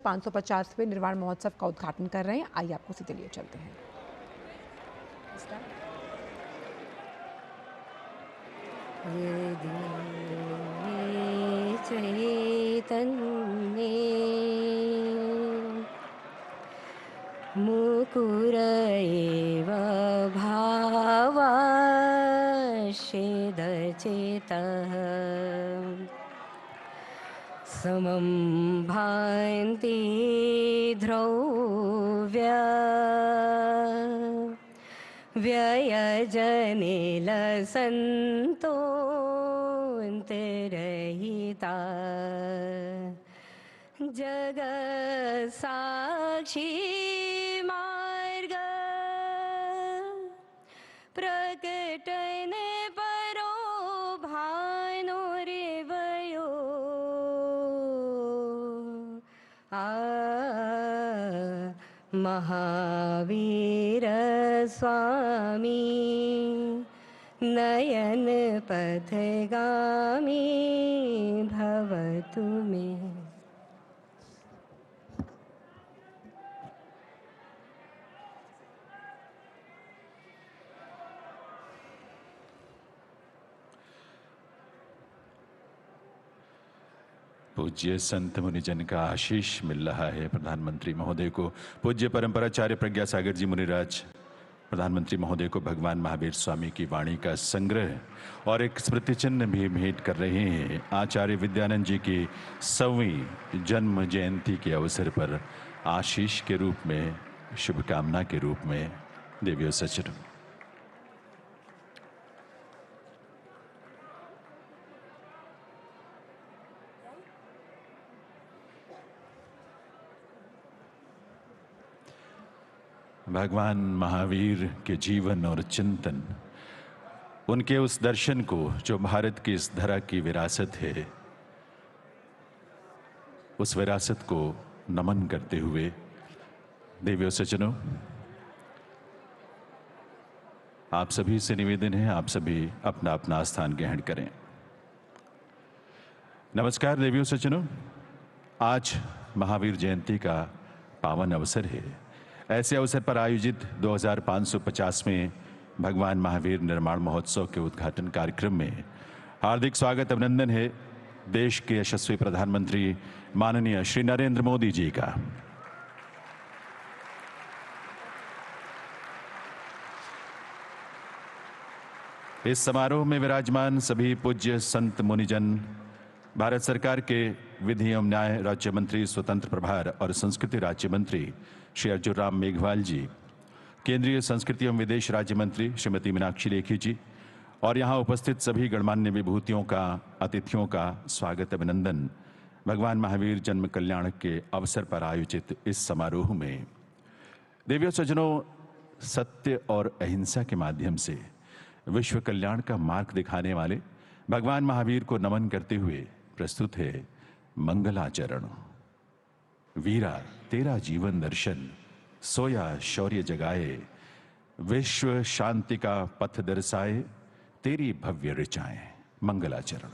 550वें निर्वाण महोत्सव का उद्घाटन कर रहे हैं। आइए आपको सीधे लिए चलते हैं। चैतन्ये मुकुर एव भावाश्चेदचेतः समं भान्ति ध्रुव्या व्ययजने लसन्तोऽन्तरहिता जगत्साक्षी मार्ग प्रकटने परो भानुरेवयो महावीर स्वामी नयन पथगामी भवतु मे। पूज्य संत मुनिजन का आशीष मिल रहा है प्रधानमंत्री महोदय को। पूज्य परंपराचार्य प्रज्ञा सागर जी मुनिराज प्रधानमंत्री महोदय को भगवान महावीर स्वामी की वाणी का संग्रह और एक स्मृति चिन्ह भी भेंट कर रहे हैं। आचार्य विद्यानंद जी की 100वीं जन्म जयंती के अवसर पर आशीष के रूप में, शुभकामना के रूप में देवियों सचर। भगवान महावीर के जीवन और चिंतन, उनके उस दर्शन को जो भारत की इस धरा की विरासत है, उस विरासत को नमन करते हुए देवियों सज्जनों, आप सभी से निवेदन है, आप सभी अपना अपना स्थान ग्रहण करें। नमस्कार देवियों सज्जनों, आज महावीर जयंती का पावन अवसर है। ऐसे अवसर पर आयोजित 2550वें भगवान महावीर निर्माण महोत्सव के उद्घाटन कार्यक्रम में हार्दिक स्वागत अभिनंदन है देश के यशस्वी प्रधानमंत्री माननीय श्री नरेंद्र मोदी जी का। इस समारोह में विराजमान सभी पूज्य संत मुनिजन, भारत सरकार के विधि एवं न्याय राज्य मंत्री, स्वतंत्र प्रभार और संस्कृति राज्य मंत्री श्री अर्जुन राम मेघवाल जी, केंद्रीय संस्कृति एवं विदेश राज्य मंत्री श्रीमती मीनाक्षी लेखी जी और यहाँ उपस्थित सभी गणमान्य विभूतियों का, अतिथियों का स्वागत अभिनंदन भगवान महावीर जन्म कल्याण के अवसर पर आयोजित इस समारोह में। देवियों सज्जनों, सत्य और अहिंसा के माध्यम से विश्व कल्याण का मार्ग दिखाने वाले भगवान महावीर को नमन करते हुए प्रस्तुत है मंगलाचरण। वीरा तेरा जीवन दर्शन, सोया शौर्य जगाए, विश्व शांति का पथ दर्शाए, तेरी भव्य ऋचाएं। मंगलाचरण।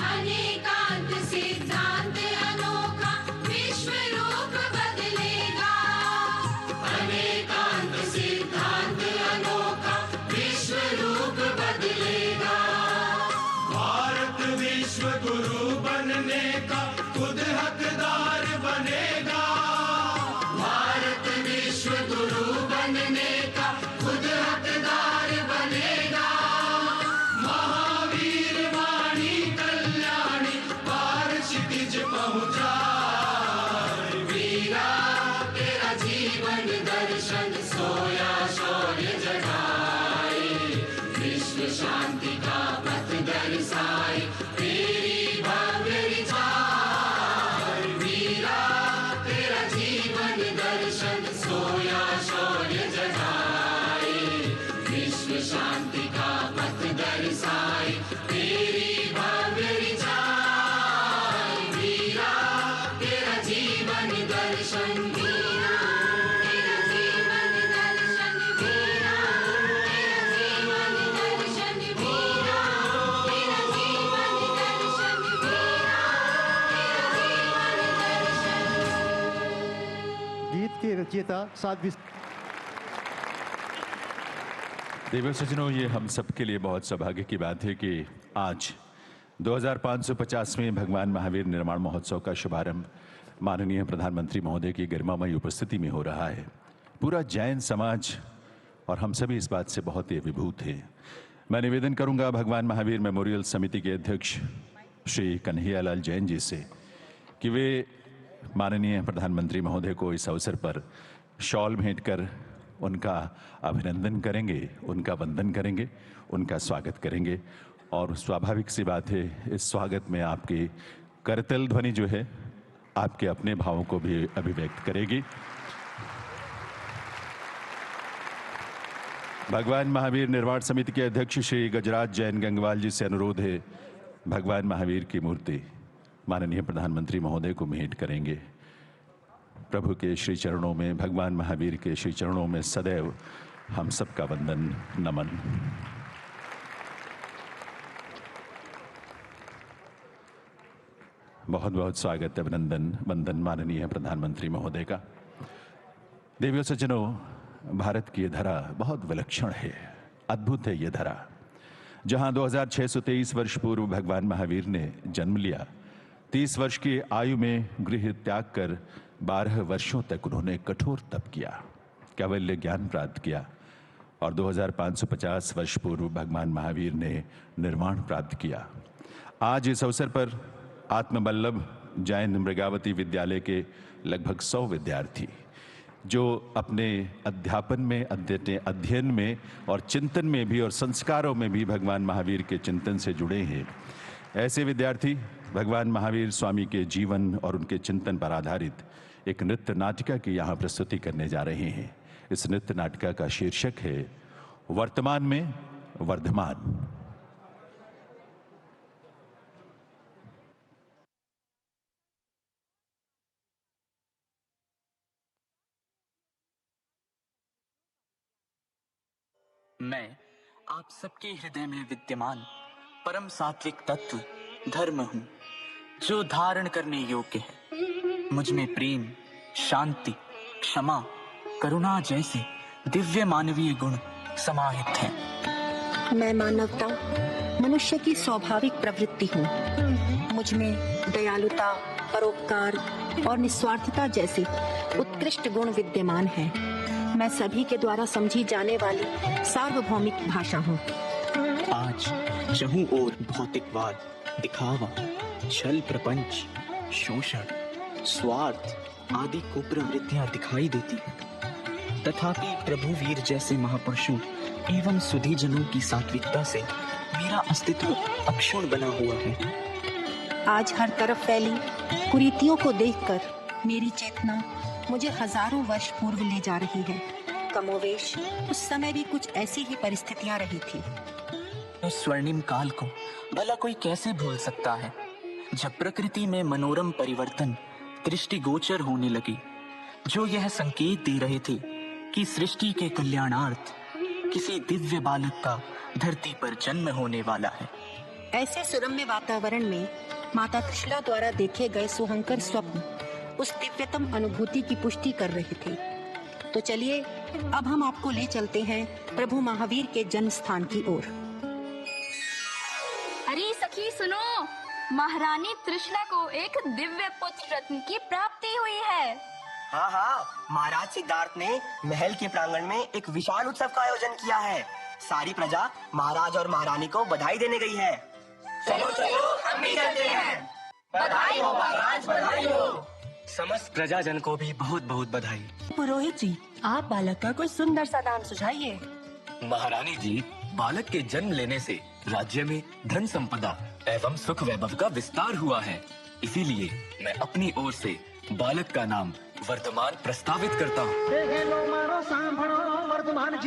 अनेकांत सिद्धांत अनोखा विश्व रूप बदलेगा। अनेकांत सिद्धांत अनोखा विश्व रूप बदलेगा। भारत विश्व गुरु बनने का खुद हकदार बनेगा। भारत विश्व गुरु बनने का खुद हकदार बनेगा। महावीर वाणी कल्याणी पार क्षितिज पहुंचाए। वीरा तेरा जीवन दर्शन सोया शौर्य जगाए। विश्व शांति का पथ दर्शाए तेरी भव्य रिझाए। वीरा तेरा जीवन दर्शन सोया शौर्य जगाए। विश्व शांति का पथ दर्शाए तेरी भव्य रिझाए। वीरा तेरा जीवन दर्शन। वीरा तेरा जीवन दर्शन। वीरा तेरा जीवन दर्शन। वीरा तेरा जीवन दर्शन। वीरा तेरा जीवन दर्शन। गीत के रचयिता साध्वी देवी सज्जनों, ये हम सबके लिए बहुत सौभाग्य की बात है कि आज 2550वें भगवान महावीर निर्माण महोत्सव का शुभारंभ माननीय प्रधानमंत्री महोदय की गरिमामयी उपस्थिति में हो रहा है। पूरा जैन समाज और हम सभी इस बात से बहुत ही अभिभूत हैं। मैं निवेदन करूंगा भगवान महावीर मेमोरियल समिति के अध्यक्ष श्री कन्हैयालाल जैन जी से कि वे माननीय प्रधानमंत्री महोदय को इस अवसर पर शॉल भेंट कर उनका अभिनंदन करेंगे, उनका वंदन करेंगे, उनका स्वागत करेंगे। और स्वाभाविक सी बात है, इस स्वागत में आपकी करतल ध्वनि जो है आपके अपने भावों को भी अभिव्यक्त करेगी। भगवान महावीर निर्माण समिति के अध्यक्ष श्री गजराज जैन गंगवाल जी से अनुरोध है, भगवान महावीर की मूर्ति माननीय प्रधानमंत्री महोदय को भेंट करेंगे। प्रभु के श्री चरणों में, भगवान महावीर के श्री चरणों में सदैव हम सबका वंदन नमन। बहुत बहुत स्वागत, अभिनंदन, वंदन माननीय प्रधानमंत्री महोदय का। देवियों सज्जनों, भारत की ये धरा बहुत विलक्षण है, अद्भुत है ये धरा, जहां 2623 वर्ष पूर्व भगवान महावीर ने जन्म लिया। 30 वर्ष की आयु में गृह त्याग कर 12 वर्षों तक उन्होंने कठोर तप किया, कैवल्य ज्ञान प्राप्त किया और 2550 वर्ष पूर्व भगवान महावीर ने निर्वाण प्राप्त किया। आज इस अवसर पर आत्मबल्लभ जैन मृगावती विद्यालय के लगभग 100 विद्यार्थी जो अपने अध्यापन में, अध्ययन में और चिंतन में भी और संस्कारों में भी भगवान महावीर के चिंतन से जुड़े हैं, ऐसे विद्यार्थी भगवान महावीर स्वामी के जीवन और उनके चिंतन पर आधारित एक नृत्य नाटिका की यहाँ प्रस्तुति करने जा रहे हैं। इस नृत्य नाटिका का शीर्षक है वर्तमान में वर्धमान। मैं आप सबके हृदय में विद्यमान परम सात्विक तत्व धर्म हूँ, जो धारण करने योग्य है। मुझ में प्रेम, शांति, क्षमा, करुणा जैसे दिव्य मानवीय गुण समाहित हैं। मैं मानवता, मनुष्य की स्वाभाविक प्रवृत्ति हूँ। मुझ में दयालुता, परोपकार और निस्वार्थता जैसे उत्कृष्ट गुण विद्यमान हैं। मैं सभी के द्वारा समझी जाने वाली सार्वभौमिक भाषा हूँ। आज चहुं ओर भौतिकवाद, दिखावा, छल प्रपंच, शोषण, स्वार्थ आदि कुप्रवृत्तियां दिखाई देती हैं। तथापि प्रभु वीर जैसे महापुरुषों एवं सुधीजनों की सात्विकता से मेरा अस्तित्व अक्षुण्ण बना हुआ है। आज हर तरफ फैली कुरीतियों को देखकर मेरी चेतना मुझे हजारों वर्ष पूर्व ले जा रही है। कमोवेश उस समय भी कुछ ऐसी ही परिस्थितियां रही थी। उस स्वर्णिम काल को भला कोई कैसे भूल सकता है, जब प्रकृति में मनोरम परिवर्तन दृष्टिगोचर होने लगे, जो यह संकेत दे रहे थे कि सृष्टि के कल्याणार्थ किसी दिव्य बालक का धरती पर जन्म होने वाला है। ऐसे सुरम्य वातावरण में माता त्रिशला द्वारा देखे गए सुहंकर स्वप्न उस दिव्यतम अनुभूति की पुष्टि कर रहे थे। तो चलिए अब हम आपको ले चलते हैं प्रभु महावीर के जन्म स्थान की ओर। अरे सखी सुनो, महारानी त्रिशला को एक दिव्य पुत्र रत्न की प्राप्ति हुई है। हाँ हाँ, महाराज सिद्धार्थ ने महल के प्रांगण में एक विशाल उत्सव का आयोजन किया है। सारी प्रजा महाराज और महारानी को बधाई देने गई है। चलो चलो हम भी चलते हैं। बधाई हो महाराज, बधाई हो। समस्त प्रजाजन को भी बहुत बहुत बधाई। पुरोहित जी, आप बालक का कोई सुंदर सा नाम सुझाइए। महारानी जी, बालक के जन्म लेने से राज्य में धन संपदा एवं सुख वैभव का विस्तार हुआ है, इसीलिए मैं अपनी ओर से बालक का नाम वर्तमान प्रस्तावित करता हूँ। वर्तमान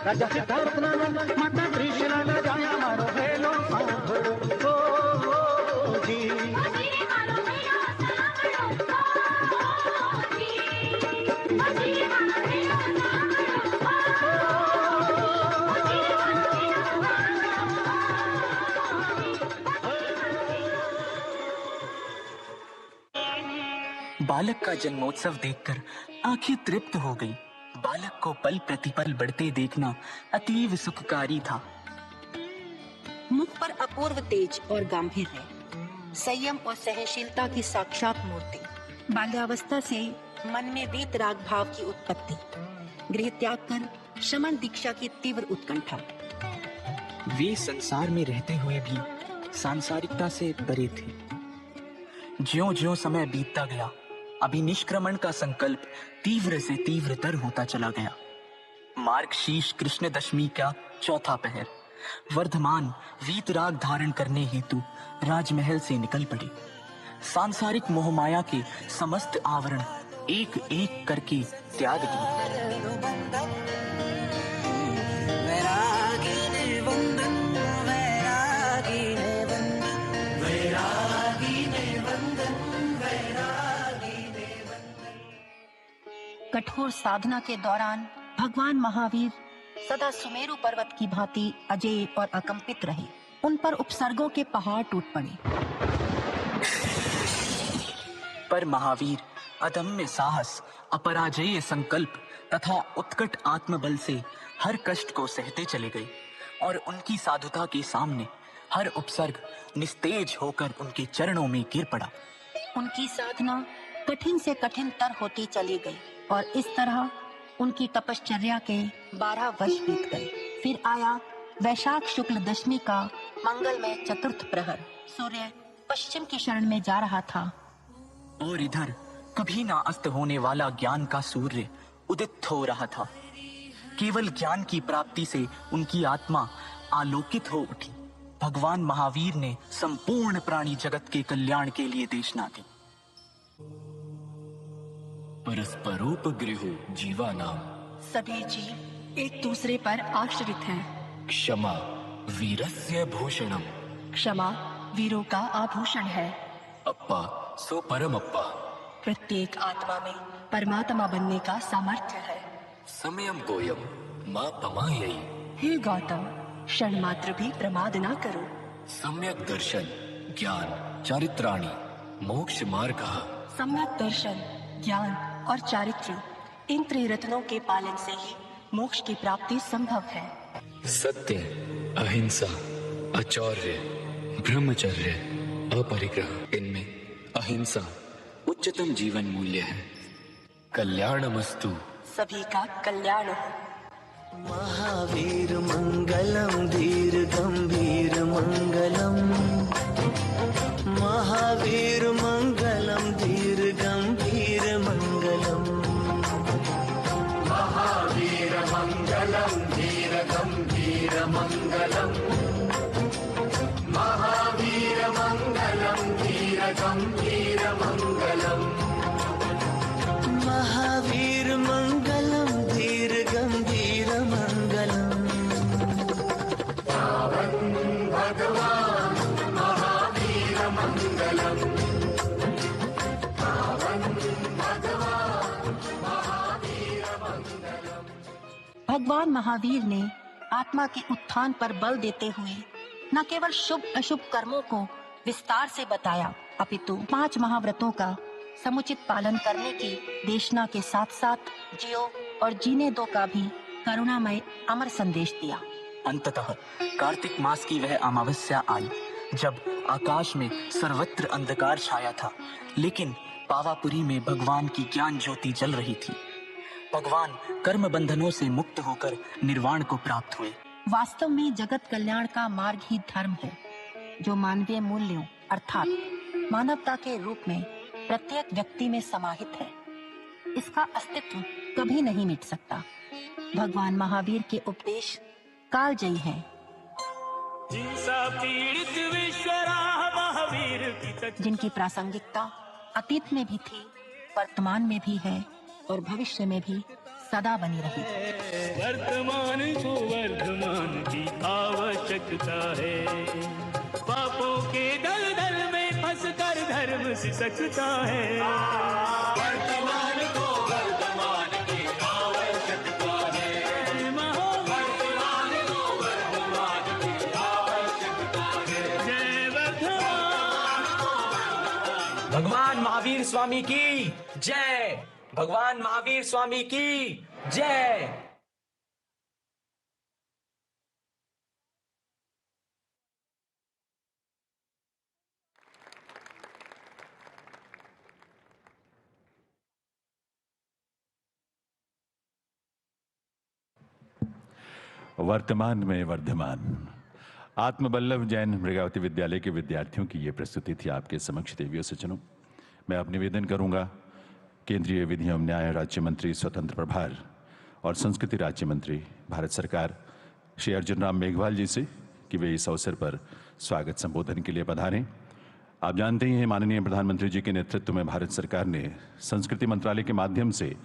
राजा सिद्धार्थ माता त्रिशला जाया मारो हेलो सांभळो जी। बालक का जन्मोत्सव देखकर आंखें तृप्त हो गई। बालक को पल प्रतिपल बढ़ते देखना अतीव सुखकारी था। मुख पर अपूर्व तेज और गांभीर्य, संयम और सहनशीलता की साक्षात मूर्ति। बाल्यावस्था से मन में वीतराग भाव की उत्पत्ति, गृह त्याग कर शमन दीक्षा की तीव्र उत्कंठा। वे संसार में रहते हुए भी सांसारिकता से परे थे। ज्यों-ज्यों समय बीतता गया, अभिनिष्क्रमण का संकल्प तीव्र से तीव्रतर होता चला गया। मार्गशीर्ष कृष्ण दशमी का चौथा पहर, वर्धमान वीतराग धारण करने हेतु राजमहल से निकल पड़े। सांसारिक मोहमाया के समस्त आवरण एक एक करके त्याग दिए। कठोर साधना के दौरान भगवान महावीर सदा सुमेरु पर्वत की भांति अजेय और अकंपित रहे। उन पर उपसर्गों के पहाड़ टूट पड़े। पर महावीर अदम्य साहस, अपराजेय संकल्प तथा उत्कट आत्मबल से हर कष्ट को सहते चले गए और उनकी साधुता के सामने हर उपसर्ग निस्तेज होकर उनके चरणों में गिर पड़ा। उनकी साधना कठिन से कठिन तर होती चली गई और इस तरह उनकी तपश्चर्या के 12 वर्ष बीत गए। फिर आया वैशाख शुक्ल दशमी का मंगलमय चतुर्थ प्रहर। सूर्य पश्चिम की शरण में जा रहा था और इधर कभी ना अस्त होने वाला ज्ञान का सूर्य उदित हो रहा था। केवल ज्ञान की प्राप्ति से उनकी आत्मा आलोकित हो उठी। भगवान महावीर ने संपूर्ण प्राणी जगत के कल्याण के लिए देशना दी। परस्परोपगृहो जीवानाम, सभी जीव एक दूसरे पर आश्रित हैं। क्षमा वीरस्य भूषणम, क्षमा वीरों का आभूषण है। अप्पा सो परमप्पा, प्रत्येक आत्मा में परमात्मा बनने का सामर्थ्य है। समयम कोयम मां पमायई, हे गौतम, क्षण मात्र भी प्रमाद ना करो। सम्यक दर्शन ज्ञान चारित्राणि मोक्ष मार्गः, सम्यक दर्शन ज्ञान और चारित्र, इन त्रिरत्नों के पालन से ही मोक्ष की प्राप्ति संभव है। सत्य, अहिंसा, आचौर्य, ब्रह्मचर्य, अपरिग्रह, इनमें अहिंसा उच्चतम जीवन मूल्य है। कल्याणमस्तु, सभी का कल्याण हो। महावीर मंगलम धीर गंभीर मंगलम, महावीर मंगलम धीर गंभीर मंगलम। वीर गंभीर मंगलम महावीर मंगलम वीर गंभीर मंगलम महावीर मंगलम धीर गंभीर मंगलम पावन भगवान महावीर मंगलम पावन भगवान महावीर मंगलम। भगवान महावीर ने आत्मा के उत्थान पर बल देते हुए न केवल शुभ अशुभ कर्मों को विस्तार से बताया, अपितु 5 महाव्रतों का समुचित पालन करने की देशना के साथ साथ जियो और जीने दो का भी करुणामय अमर संदेश दिया। अंततः कार्तिक मास की वह अमावस्या आई जब आकाश में सर्वत्र अंधकार छाया था, लेकिन पावापुरी में भगवान की ज्ञान ज्योति जल रही थी। भगवान कर्म बंधनों से मुक्त होकर निर्वाण को प्राप्त हुए। वास्तव में जगत कल्याण का मार्ग ही धर्म है, जो मानवीय मूल्यों अर्थात मानवता के रूप में प्रत्येक व्यक्ति में समाहित है। इसका अस्तित्व कभी नहीं मिट सकता। भगवान महावीर के उपदेश कालजयी हैं। जिनकी प्रासंगिकता अतीत में भी थी, वर्तमान में भी है और भविष्य में भी सदा बनी रही। वर्तमान को वर्धमान की आवश्यकता है, पापों के दलदल में फंसकर धर्म सिसकता है। वर्तमान को वर्तमान की आवश्यकता है, वर्तमान को वर्तमान की आवश्यकता है। जय वर्धमान। भगवान महावीर स्वामी की जय। भगवान महावीर स्वामी की जय। वर्तमान में वर्धमान। आत्मबल्लभ जैन मृगावती विद्यालय के विद्यार्थियों की ये प्रस्तुति थी आपके समक्ष। देवियों सज्जनों, मैं अब निवेदन करूंगा केंद्रीय विधि एवं न्याय राज्य मंत्री स्वतंत्र प्रभार और संस्कृति राज्य मंत्री भारत सरकार श्री अर्जुन राम मेघवाल जी से कि वे इस अवसर पर स्वागत संबोधन के लिए पधारें। आप जानते ही हैं, माननीय प्रधानमंत्री जी के नेतृत्व में भारत सरकार ने संस्कृति मंत्रालय के माध्यम से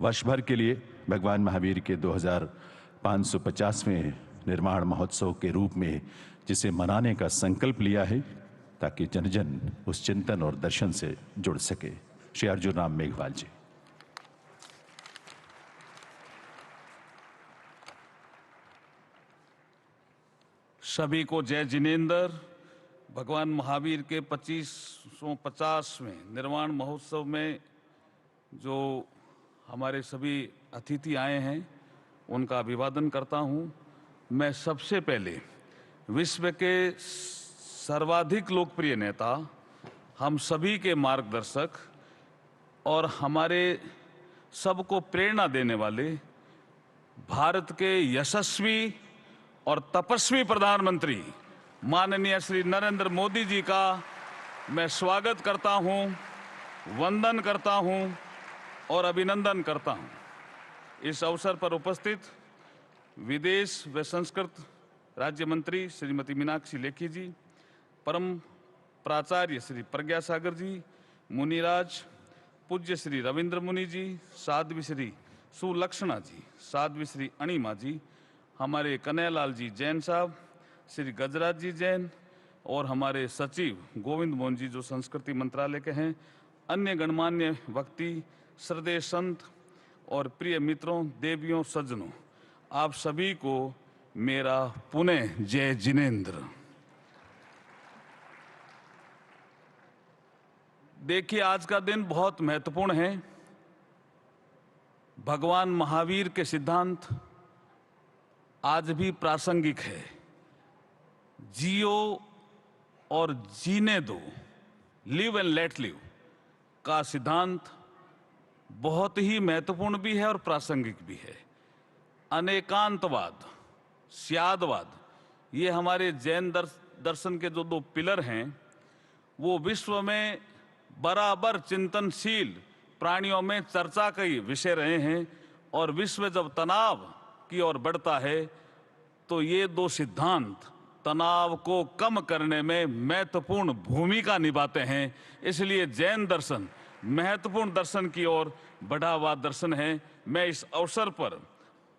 वर्ष भर के लिए भगवान महावीर के 2550वें निर्माण महोत्सव के रूप में जिसे मनाने का संकल्प लिया है, ताकि जन जन उस चिंतन और दर्शन से जुड़ सके। श्री अर्जुन राम मेघवाल जी। सभी को जय जिनेंद्र। भगवान महावीर के 2550वें निर्वाण महोत्सव में जो हमारे सभी अतिथि आए हैं उनका अभिवादन करता हूं। मैं सबसे पहले विश्व के सर्वाधिक लोकप्रिय नेता, हम सभी के मार्गदर्शक और हमारे सबको प्रेरणा देने वाले भारत के यशस्वी और तपस्वी प्रधानमंत्री माननीय श्री नरेंद्र मोदी जी का मैं स्वागत करता हूं, वंदन करता हूं और अभिनंदन करता हूं। इस अवसर पर उपस्थित विदेश व संस्कृत राज्य मंत्री श्रीमती मीनाक्षी लेखी जी, परम प्राचार्य श्री प्रज्ञा सागर जी, मुनिराज पूज्य श्री रविंद्र मुनि जी, साध्वी श्री सुलक्षणा जी, साध्वी श्री अणिमा जी, हमारे कन्हैयालाल जी जैन साहब, श्री गजराज जी जैन और हमारे सचिव गोविंद मोहन जी जो संस्कृति मंत्रालय के हैं, अन्य गणमान्य व्यक्ति, श्रद्धेय संत और प्रिय मित्रों, देवियों, सज्जनों, आप सभी को मेरा पुनः जय जिनेंद्र। देखिए, आज का दिन बहुत महत्वपूर्ण है। भगवान महावीर के सिद्धांत आज भी प्रासंगिक है। जियो और जीने दो, लिव एंड लेट लिव का सिद्धांत बहुत ही महत्वपूर्ण भी है और प्रासंगिक भी है। अनेकांतवाद, स्यादवाद, ये हमारे जैन दर्शन के जो 2 पिलर हैं, वो विश्व में बराबर चिंतनशील प्राणियों में चर्चा के विषय रहे हैं। और विश्व जब तनाव की ओर बढ़ता है तो ये दो सिद्धांत तनाव को कम करने में महत्वपूर्ण भूमिका निभाते हैं। इसलिए जैन दर्शन महत्वपूर्ण दर्शन की ओर बढ़ा हुआ दर्शन है। मैं इस अवसर पर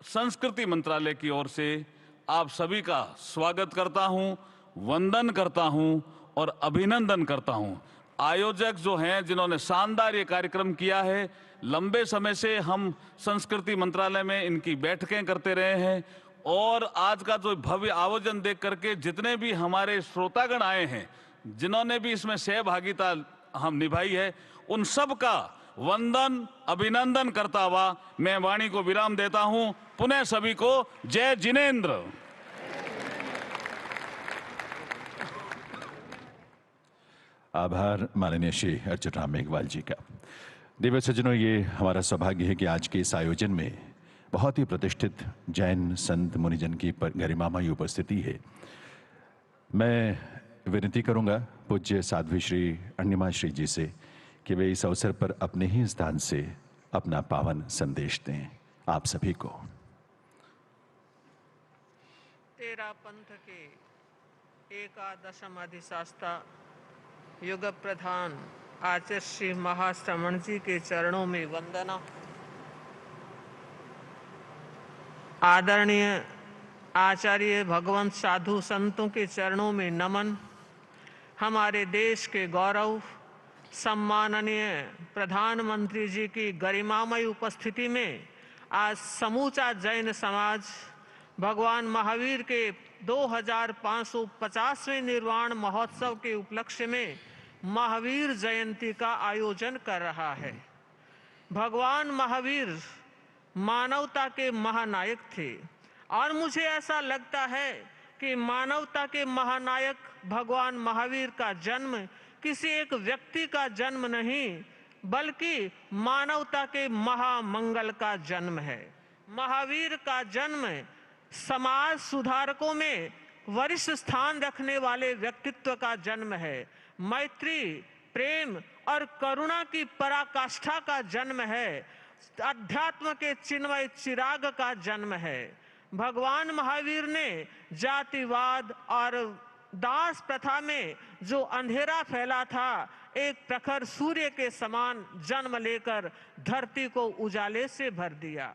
संस्कृति मंत्रालय की ओर से आप सभी का स्वागत करता हूं, वंदन करता हूं और अभिनंदन करता हूं। आयोजक जो हैं, जिन्होंने शानदार ये कार्यक्रम किया है, लंबे समय से हम संस्कृति मंत्रालय में इनकी बैठकें करते रहे हैं और आज का जो भव्य आयोजन देख करके जितने भी हमारे श्रोतागण आए हैं, जिन्होंने भी इसमें सहभागिता हम निभाई है, उन सब का वंदन अभिनंदन करता हुआ मैं वाणी को विराम देता हूं। पुनः सभी को जय जिनेंद्र। आभार माननीय श्री अर्जुन राम मेघवाल जी का। दिव्य सज्जनों, ये हमारा सौभाग्य है कि आज के इस आयोजन में बहुत ही प्रतिष्ठित जैन संत मुनिजन की गरिमामयी उपस्थिति है। मैं विनती करूंगा पूज्य साध्वी श्री अण्णिमा श्री जी से कि वे इस अवसर पर अपने ही स्थान से अपना पावन संदेश दें आप सभी को। तेरा पंथ के एकादशम अधिशास्ता युग प्रधान आचार्य श्री महाश्रमण जी के चरणों में वंदना। आदरणीय आचार्य भगवंत साधु संतों के चरणों में नमन। हमारे देश के गौरव सम्माननीय प्रधानमंत्री जी की गरिमामय उपस्थिति में आज समूचा जैन समाज भगवान महावीर के 2550वें निर्वाण महोत्सव के उपलक्ष्य में महावीर जयंती का आयोजन कर रहा है। भगवान महावीर मानवता के महानायक थे और मुझे ऐसा लगता है कि मानवता के महानायक भगवान महावीर का जन्म किसी एक व्यक्ति का जन्म नहीं बल्कि मानवता के महामंगल का जन्म है। महावीर का जन्म समाज सुधारकों में वरिष्ठ स्थान रखने वाले व्यक्तित्व का जन्म है। मैत्री, प्रेम और करुणा की पराकाष्ठा का जन्म है। अध्यात्म के चिन्मय चिराग का जन्म है। भगवान महावीर ने जातिवाद और दास प्रथा में जो अंधेरा फैला था, एक प्रखर सूर्य के समान जन्म लेकर धरती को उजाले से भर दिया।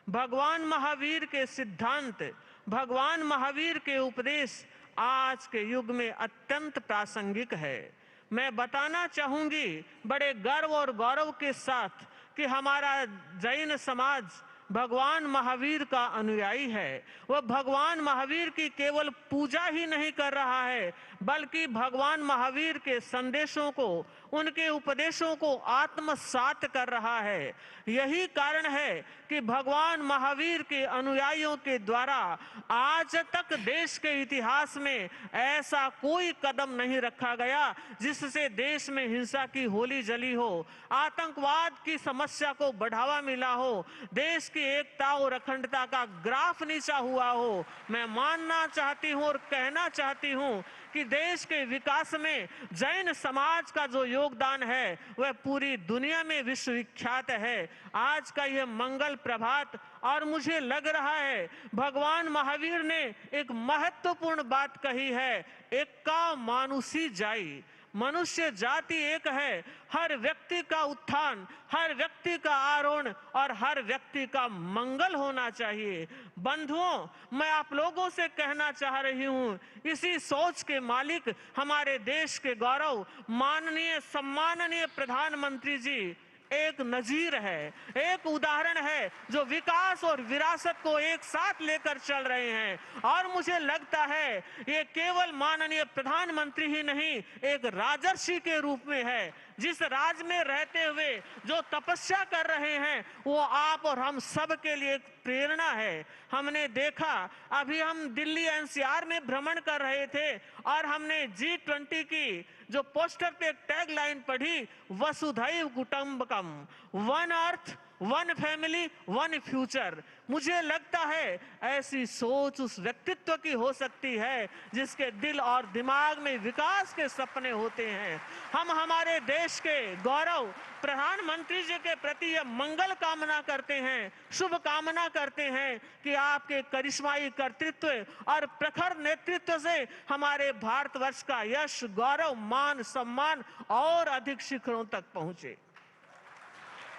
भगवान महावीर के सिद्धांत, भगवान महावीर के उपदेश आज के युग में अत्यंत प्रासंगिक है। मैं बताना चाहूंगी बड़े गर्व और गौरव के साथ कि हमारा जैन समाज भगवान महावीर का अनुयायी है। वह भगवान महावीर की केवल पूजा ही नहीं कर रहा है बल्कि भगवान महावीर के संदेशों को, उनके उपदेशों को आत्मसात कर रहा है। यही कारण है कि भगवान महावीर के अनुयायियों के द्वारा आज तक देश के इतिहास में ऐसा कोई कदम नहीं रखा गया जिससे देश में हिंसा की होली जली हो, आतंकवाद की समस्या को बढ़ावा मिला हो, देश की एकता और अखंडता का ग्राफ नीचा हुआ हो। मैं मानना चाहती हूँ और कहना चाहती हूँ कि देश के विकास में जैन समाज का जो योगदान है वह पूरी दुनिया में विश्वविख्यात है। आज का यह मंगल प्रभात, और मुझे लग रहा है भगवान महावीर ने एक महत्वपूर्ण बात कही है, एका मानुषी जाई। मनुष्य जाति एक है, हर व्यक्ति का उत्थान, हर व्यक्ति का आरोहण और हर व्यक्ति का मंगल होना चाहिए। बंधुओं, मैं आप लोगों से कहना चाह रही हूं, इसी सोच के मालिक हमारे देश के गौरव माननीय सम्माननीय प्रधानमंत्री जी एक नजीर है, एक उदाहरण है जो विकास और विरासत को एक साथ लेकर चल रहे हैं। और मुझे लगता है ये केवल माननीय प्रधानमंत्री ही नहीं, एक राजर्षि के रूप में है। जिस राज में रहते हुए जो तपस्या कर रहे हैं वो आप और हम सब के लिए एक प्रेरणा है। हमने देखा, अभी हम दिल्ली एनसीआर में भ्रमण कर रहे थे और हमने G20 की जो पोस्टर पे एक टैग लाइन पढ़ी, वसुधैव कुटुंबकम, one earth one family one future. मुझे लगता है ऐसी सोच उस व्यक्तित्व की हो सकती है जिसके दिल और दिमाग में विकास के सपने होते हैं। हम हमारे देश के गौरव प्रधानमंत्री जी के प्रति यह मंगल कामना करते हैं, शुभ कामना करते हैं कि आपके करिश्माई कर्तृत्व और प्रखर नेतृत्व से हमारे भारतवर्ष का यश, गौरव, मान, सम्मान और अधिक शिखरों तक पहुंचे।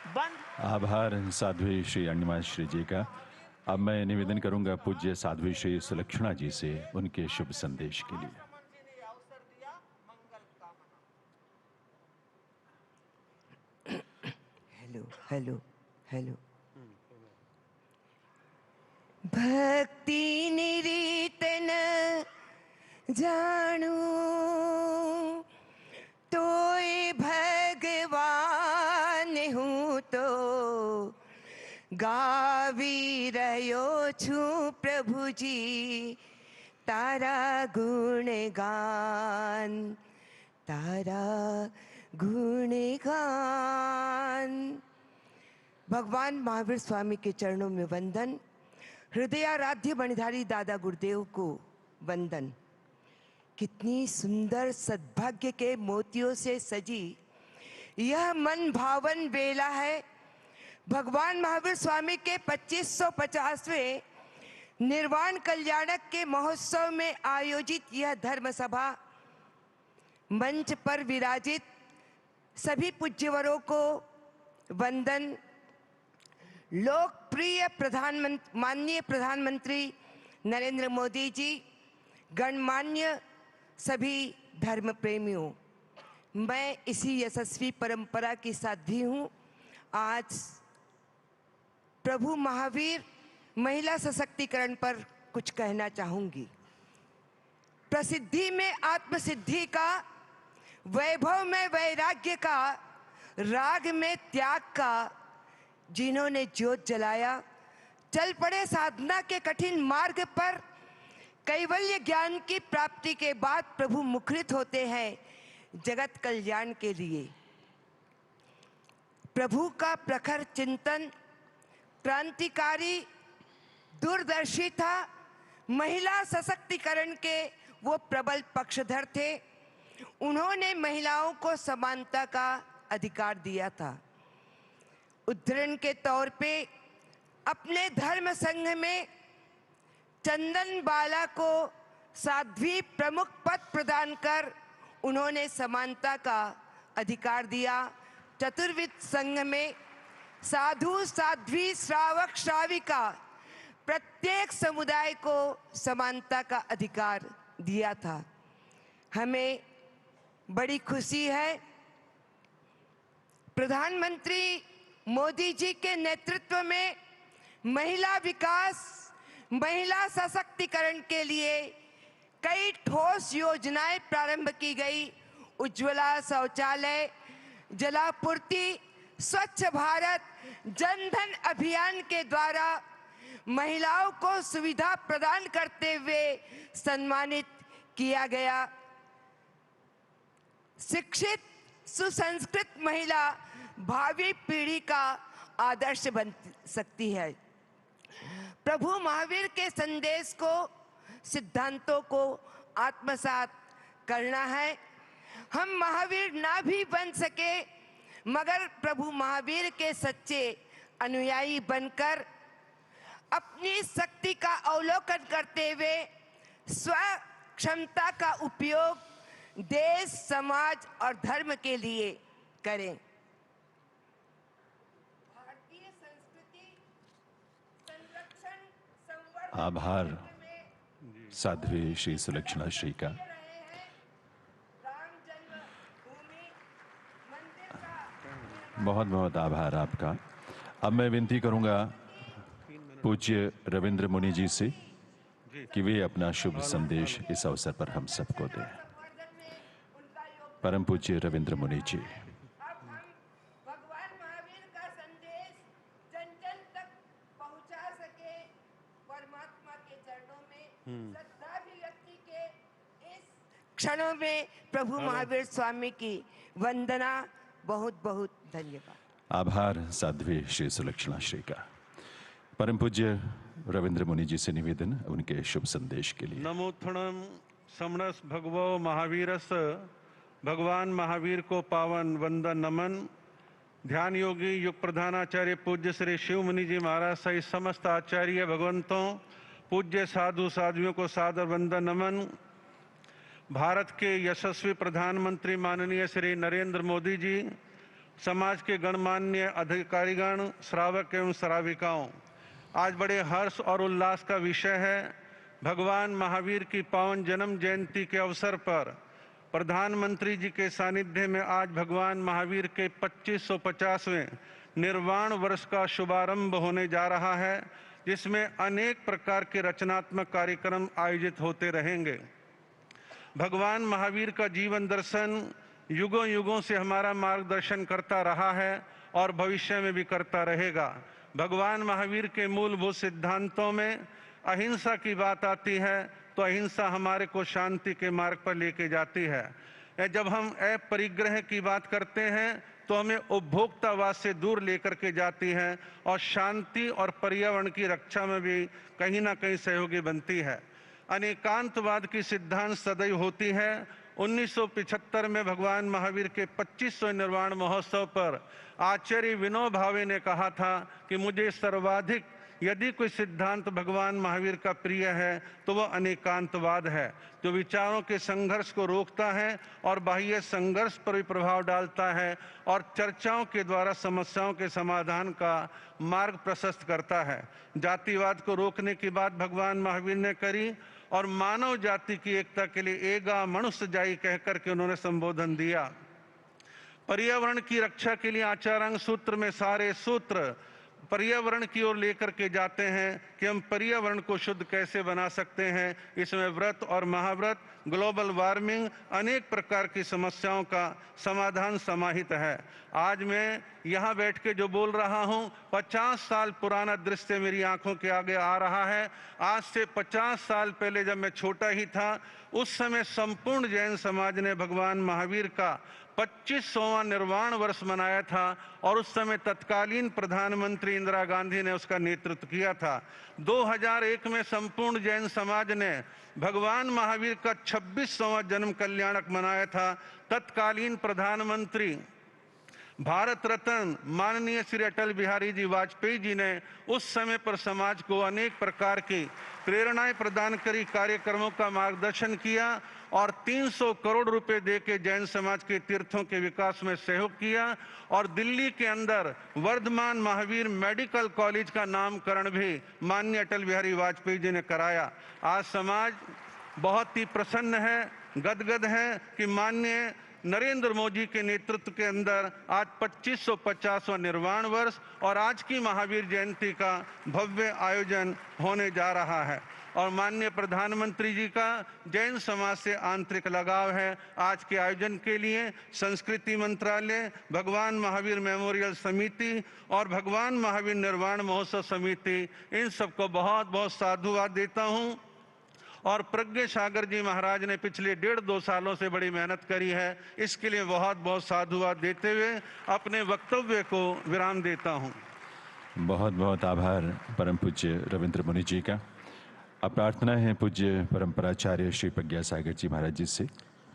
आभार साध्वी श्री अण्णिमा श्री जी का। अब मैं निवेदन करूंगा पूज्य साध्वी श्री सुलक्षणा जी से उनके शुभ संदेश के लिए। Hello hello hello. भक्ति निरीत न जानू तोय भगवान हूँ तो गावी रह्यो छू प्रभु जी तारा गुणगान, तारा गुणगान। भगवान महावीर स्वामी के चरणों में वंदन। हृदयाराध्य बणिधारी दादा गुरुदेव को वंदन। कितनी सुंदर सद्भाग्य के मोतियों से सजी यह मन भावन बेला है। भगवान महावीर स्वामी के 2550वें निर्वाण कल्याणक के महोत्सव में आयोजित यह धर्म सभा मंच पर विराजित सभी पूज्यवरों को वंदन। लोकप्रिय माननीय प्रधानमंत्री नरेंद्र मोदी जी, गणमान्य सभी धर्म प्रेमियों, मैं इसी यशस्वी परंपरा की साध्वी हूँ। आज प्रभु महावीर महिला सशक्तिकरण पर कुछ कहना चाहूंगी। प्रसिद्धि में आत्मसिद्धि का, वैभव में वैराग्य का, राग में त्याग का जिन्होंने ज्योत जलाया, चल पड़े साधना के कठिन मार्ग पर। कैवल्य ज्ञान की प्राप्ति के बाद प्रभु मुखरित होते हैं जगत कल्याण के लिए। प्रभु का प्रखर चिंतन क्रांतिकारी, दूरदर्शी था। महिला सशक्तिकरण के वो प्रबल पक्षधर थे। उन्होंने महिलाओं को समानता का अधिकार दिया था। उदाहरण के तौर पे अपने धर्म संघ में चंदन बाला को साध्वी प्रमुख पद प्रदान कर उन्होंने समानता का अधिकार दिया। चतुर्विद संघ में साधु, साध्वी, श्रावक, श्राविका प्रत्येक समुदाय को समानता का अधिकार दिया था। हमें बड़ी खुशी है प्रधानमंत्री मोदी जी के नेतृत्व में महिला विकास, महिला सशक्तिकरण के लिए कई ठोस योजनाएं प्रारंभ की गई। उज्ज्वला शौचालय, जलापूर्ति, स्वच्छ भारत, जनधन अभियान के द्वारा महिलाओं को सुविधा प्रदान करते हुए सम्मानित किया गया। शिक्षित सुसंस्कृत महिला भावी पीढ़ी का आदर्श बन सकती है। प्रभु महावीर के संदेश को, सिद्धांतों को आत्मसात करना है। हम महावीर ना भी बन सके मगर प्रभु महावीर के सच्चे अनुयायी बनकर अपनी शक्ति का अवलोकन करते हुए स्व क्षमता का उपयोग देश, समाज और धर्म के लिए करें। भारतीय संस्कृति संरक्षण संवर्धन आभार साध्वी श्री सुलक्षणा श्री का। बहुत बहुत आभार आपका। अब मैं विनती करूंगा पूज्य रविंद्र मुनि जी से कि वे अपना शुभ संदेश इस अवसर पर हम सबको दें। परम पूज्य रविंद्र मुनि जी। भगवान महावीर का संदेश जन जन तक पहुंचा सके, परमात्मा के चरणों में श्रद्धाभिव्यक्ति के इस क्षणों में प्रभु महावीर स्वामी की वंदना। बहुत बहुत धन्यवाद। आभार साध्वी श्री सुलक्षणा श्री का। परम पूज्य रविंद्र मुनि जी से निवेदन उनके शुभ संदेश के लिए। नमोत्थणम समणस भगवो महावीरस, भगवान महावीर को पावन वंदन नमन। ध्यान योगी युग प्रधानाचार्य पूज्य श्री शिव मुनि जी महाराज सहित समस्त आचार्य भगवंतों, पूज्य साधु साध्वियों को सादर वंदन नमन। भारत के यशस्वी प्रधानमंत्री माननीय श्री नरेंद्र मोदी जी, समाज के गणमान्य अधिकारीगण, श्रावक एवं श्राविकाओं, आज बड़े हर्ष और उल्लास का विषय है। भगवान महावीर की पावन जन्म जयंती के अवसर पर प्रधानमंत्री जी के सानिध्य में आज भगवान महावीर के 2550वें निर्वाण वर्ष का शुभारंभ होने जा रहा है, जिसमें अनेक प्रकार के रचनात्मक कार्यक्रम आयोजित होते रहेंगे। भगवान महावीर का जीवन दर्शन युगों युगों से हमारा मार्गदर्शन करता रहा है और भविष्य में भी करता रहेगा। भगवान महावीर के मूलभूत सिद्धांतों में अहिंसा की बात आती है तो अहिंसा हमारे को शांति के मार्ग पर लेके जाती है। जब हम अपरिग्रह की बात करते हैं तो हमें उपभोक्तावाद से दूर लेकर के जाती है और शांति और पर्यावरण की रक्षा में भी कहीं ना कहीं सहयोगी बनती है। अनेकांतवाद की सिद्धांत सदैव होती है। 1975 में भगवान महावीर के 25वें निर्वाण महोत्सव पर आचार्य विनोबा भावे ने कहा था कि मुझे सर्वाधिक यदि कोई सिद्धांत भगवान महावीर का प्रिय है तो वह अनेकांतवाद है, जो विचारों के संघर्ष को रोकता है और बाह्य संघर्ष पर भी प्रभाव डालता है और चर्चाओं के द्वारा समस्याओं के समाधान का मार्ग प्रशस्त करता है। जातिवाद को रोकने की बात भगवान महावीर ने करी और मानव जाति की एकता के लिए एगा मनुष्य जाई कहकर के उन्होंने संबोधन दिया। पर्यावरण की रक्षा के लिए आचारांग सूत्र में सारे सूत्र पर्यावरण की ओर लेकर के जाते हैं कि हम पर्यावरण को शुद्ध कैसे बना सकते हैं। इसमें व्रत और महाव्रत, ग्लोबल वार्मिंग, अनेक प्रकार की समस्याओं का समाधान समाहित है। आज मैं यहाँ बैठ के जो बोल रहा हूँ, 50 साल पुराना दृश्य मेरी आंखों के आगे आ रहा है। आज से 50 साल पहले जब मैं छोटा ही था, उस समय संपूर्ण जैन समाज ने भगवान महावीर का 25वां निर्वाण वर्ष मनाया था और उस समय तत्कालीन प्रधानमंत्री इंदिरा गांधी ने उसका नेतृत्व किया था। 2001 में संपूर्ण जैन समाज ने भगवान महावीर का 26वां जन्म कल्याणक मनाया था। तत्कालीन प्रधानमंत्री भारत रत्न माननीय श्री अटल बिहारी जी वाजपेयी जी ने उस समय पर समाज को अनेक प्रकार की प्रेरणाएं प्रदान करी, कार्यक्रमों का मार्गदर्शन किया और 300 करोड़ रुपए देके जैन समाज के तीर्थों के विकास में सहयोग किया और दिल्ली के अंदर वर्धमान महावीर मेडिकल कॉलेज का नामकरण भी माननीय अटल बिहारी वाजपेयी जी ने कराया। आज समाज बहुत ही प्रसन्न है, गदगद है कि माननीय नरेंद्र मोदी के नेतृत्व के अंदर आज 2550वां निर्वाण वर्ष और आज की महावीर जयंती का भव्य आयोजन होने जा रहा है और माननीय प्रधानमंत्री जी का जैन समाज से आंतरिक लगाव है। आज के आयोजन के लिए संस्कृति मंत्रालय, भगवान महावीर मेमोरियल समिति और भगवान महावीर निर्वाण महोत्सव समिति, इन सबको बहुत बहुत साधुवाद देता हूं। और प्रज्ञ सागर जी महाराज ने पिछले 1.5-2 सालों से बड़ी मेहनत करी है, इसके लिए बहुत बहुत साधुवाद देते हुए अपने वक्तव्य को विराम देता हूं। बहुत बहुत आभार परम पूज्य रविंद्र मुनि जी का। अब प्रार्थना है पूज्य परंपराचार्य श्री प्रज्ञा सागर जी महाराज जी से,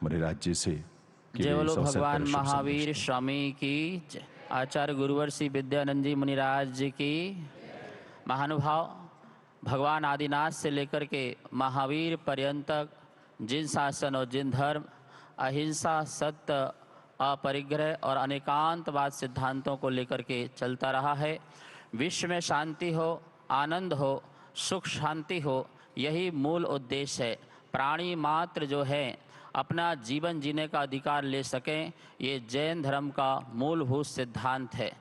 मुनिराज जी से। जय बोलो भगवान महावीर स्वामी की, आचार्य गुरुवर श्री विद्यानंद जी मुनिराज जी की। महानुभाव, भगवान आदिनाथ से लेकर के महावीर पर्यंत तक जिन शासन और जिन धर्म अहिंसा, सत्य, अपरिग्रह और अनेकांतवाद सिद्धांतों को लेकर के चलता रहा है, विश्व में शांति हो, आनंद हो, सुख शांति हो, यही मूल उद्देश्य है। प्राणी मात्र जो है अपना जीवन जीने का अधिकार ले सकें, ये जैन धर्म का मूलभूत सिद्धांत है।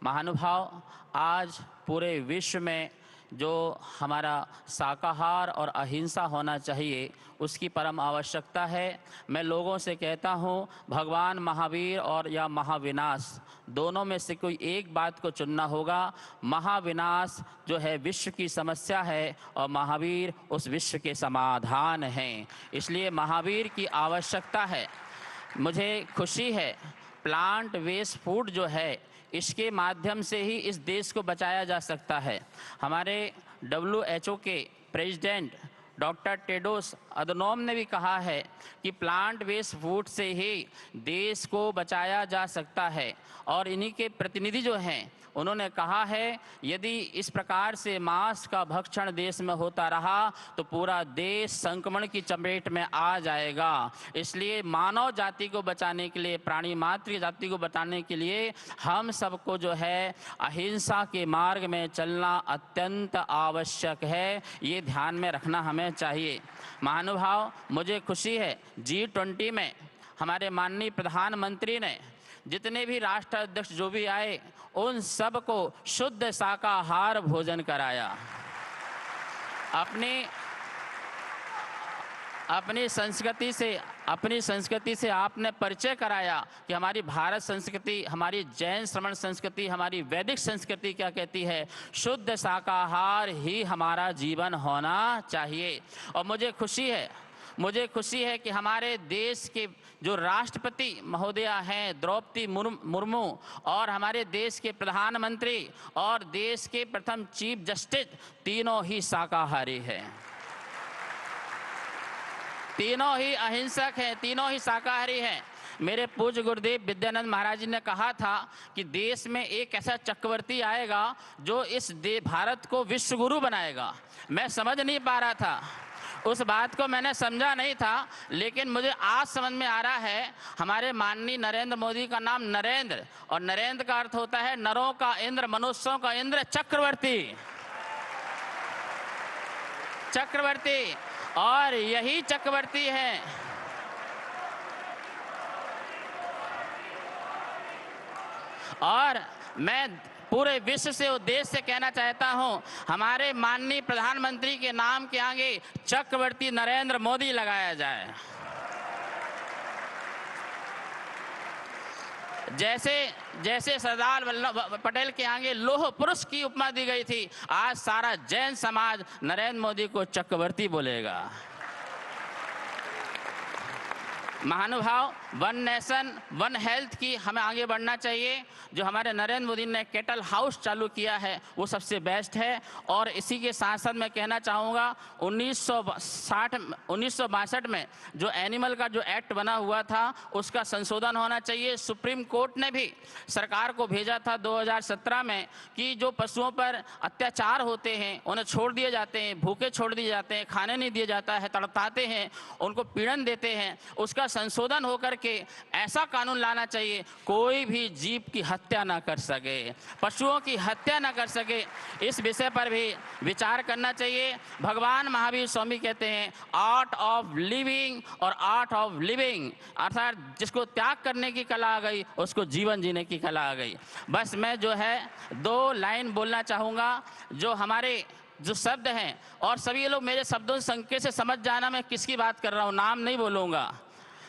महानुभाव, आज पूरे विश्व में जो हमारा शाकाहार और अहिंसा होना चाहिए, उसकी परम आवश्यकता है। मैं लोगों से कहता हूँ, भगवान महावीर और या महाविनाश, दोनों में से कोई एक बात को चुनना होगा। महाविनाश जो है विश्व की समस्या है और महावीर उस विश्व के समाधान हैं। इसलिए महावीर की आवश्यकता है। मुझे खुशी है, प्लांट वेस्ट फूड जो है इसके माध्यम से ही इस देश को बचाया जा सकता है। हमारे WHO के प्रेसिडेंट डॉक्टर टेड्रोस अधनोम ने भी कहा है कि प्लांट बेस्ड फूड से ही देश को बचाया जा सकता है। और इन्हीं के प्रतिनिधि जो हैं उन्होंने कहा है यदि इस प्रकार से मांस का भक्षण देश में होता रहा तो पूरा देश संक्रमण की चपेट में आ जाएगा। इसलिए मानव जाति को बचाने के लिए, प्राणी मात्र जाति को बचाने के लिए हम सबको जो है अहिंसा के मार्ग में चलना अत्यंत आवश्यक है। ये ध्यान में रखना हमें चाहिए। महानुभाव, मुझे खुशी है G20 में हमारे माननीय प्रधानमंत्री ने जितने भी राष्ट्र अध्यक्ष जो भी आए उन सब को शुद्ध शाकाहार भोजन कराया। अपनी संस्कृति से आपने परिचय कराया कि हमारी भारत संस्कृति, हमारी जैन श्रमण संस्कृति, हमारी वैदिक संस्कृति क्या कहती है। शुद्ध शाकाहार ही हमारा जीवन होना चाहिए। और मुझे खुशी है कि हमारे देश के जो राष्ट्रपति महोदया हैं द्रौपदी मुर्मू और हमारे देश के प्रधानमंत्री और देश के प्रथम चीफ जस्टिस तीनों ही शाकाहारी हैं, तीनों ही अहिंसक हैं, तीनों ही शाकाहारी हैं। मेरे पूज्य गुरुदेव विद्यानंद महाराज जी ने कहा था कि देश में एक ऐसा चक्रवर्ती आएगा जो इस भारत को विश्व गुरु बनाएगा। मैं समझ नहीं पा रहा था, उस बात को मैंने समझा नहीं था, लेकिन मुझे आज समझ में आ रहा है। हमारे माननीय नरेंद्र मोदी का नाम नरेंद्र, और नरेंद्र का अर्थ होता है नरों का इंद्र, मनुष्यों का इंद्र, चक्रवर्ती। और यही चक्रवर्ती है। और मैं पूरे विश्व से उद्देश्य से कहना चाहता हूं, हमारे माननीय प्रधानमंत्री के नाम के आगे चक्रवर्ती नरेंद्र मोदी लगाया जाए। जैसे सरदार वल्लभ पटेल के आगे लौह पुरुष की उपमा दी गई थी, आज सारा जैन समाज नरेंद्र मोदी को चक्रवर्ती बोलेगा। महानुभाव, वन नेशन वन हेल्थ की हमें आगे बढ़ना चाहिए। जो हमारे नरेंद्र मोदी ने कैटल हाउस चालू किया है वो सबसे बेस्ट है। और इसी के साथ साथ मैं कहना चाहूँगा 1962 में जो एनिमल का जो एक्ट बना हुआ था उसका संशोधन होना चाहिए। सुप्रीम कोर्ट ने भी सरकार को भेजा था 2017 में कि जो पशुओं पर अत्याचार होते हैं, उन्हें छोड़ दिए जाते हैं, भूखे छोड़ दिए जाते हैं, खाने नहीं दिया जाता है, तड़पाते हैं, उनको पीड़न देते हैं, उसका संशोधन होकर के ऐसा कानून लाना चाहिए कोई भी जीव की हत्या ना कर सके, पशुओं की हत्या ना कर सके। इस विषय पर भी विचार करना चाहिए। भगवान महावीर स्वामी कहते हैं आर्ट ऑफ लिविंग और आर्ट ऑफ लिविंग, अर्थात जिसको त्याग करने की कला आ गई उसको जीवन जीने की कला आ गई। बस मैं जो है 2 लाइन बोलना चाहूँगा जो हमारे जो शब्द हैं, और सभी लोग मेरे शब्दों से संकेत से समझ जाना मैं किसकी बात कर रहा हूँ, नाम नहीं बोलूँगा।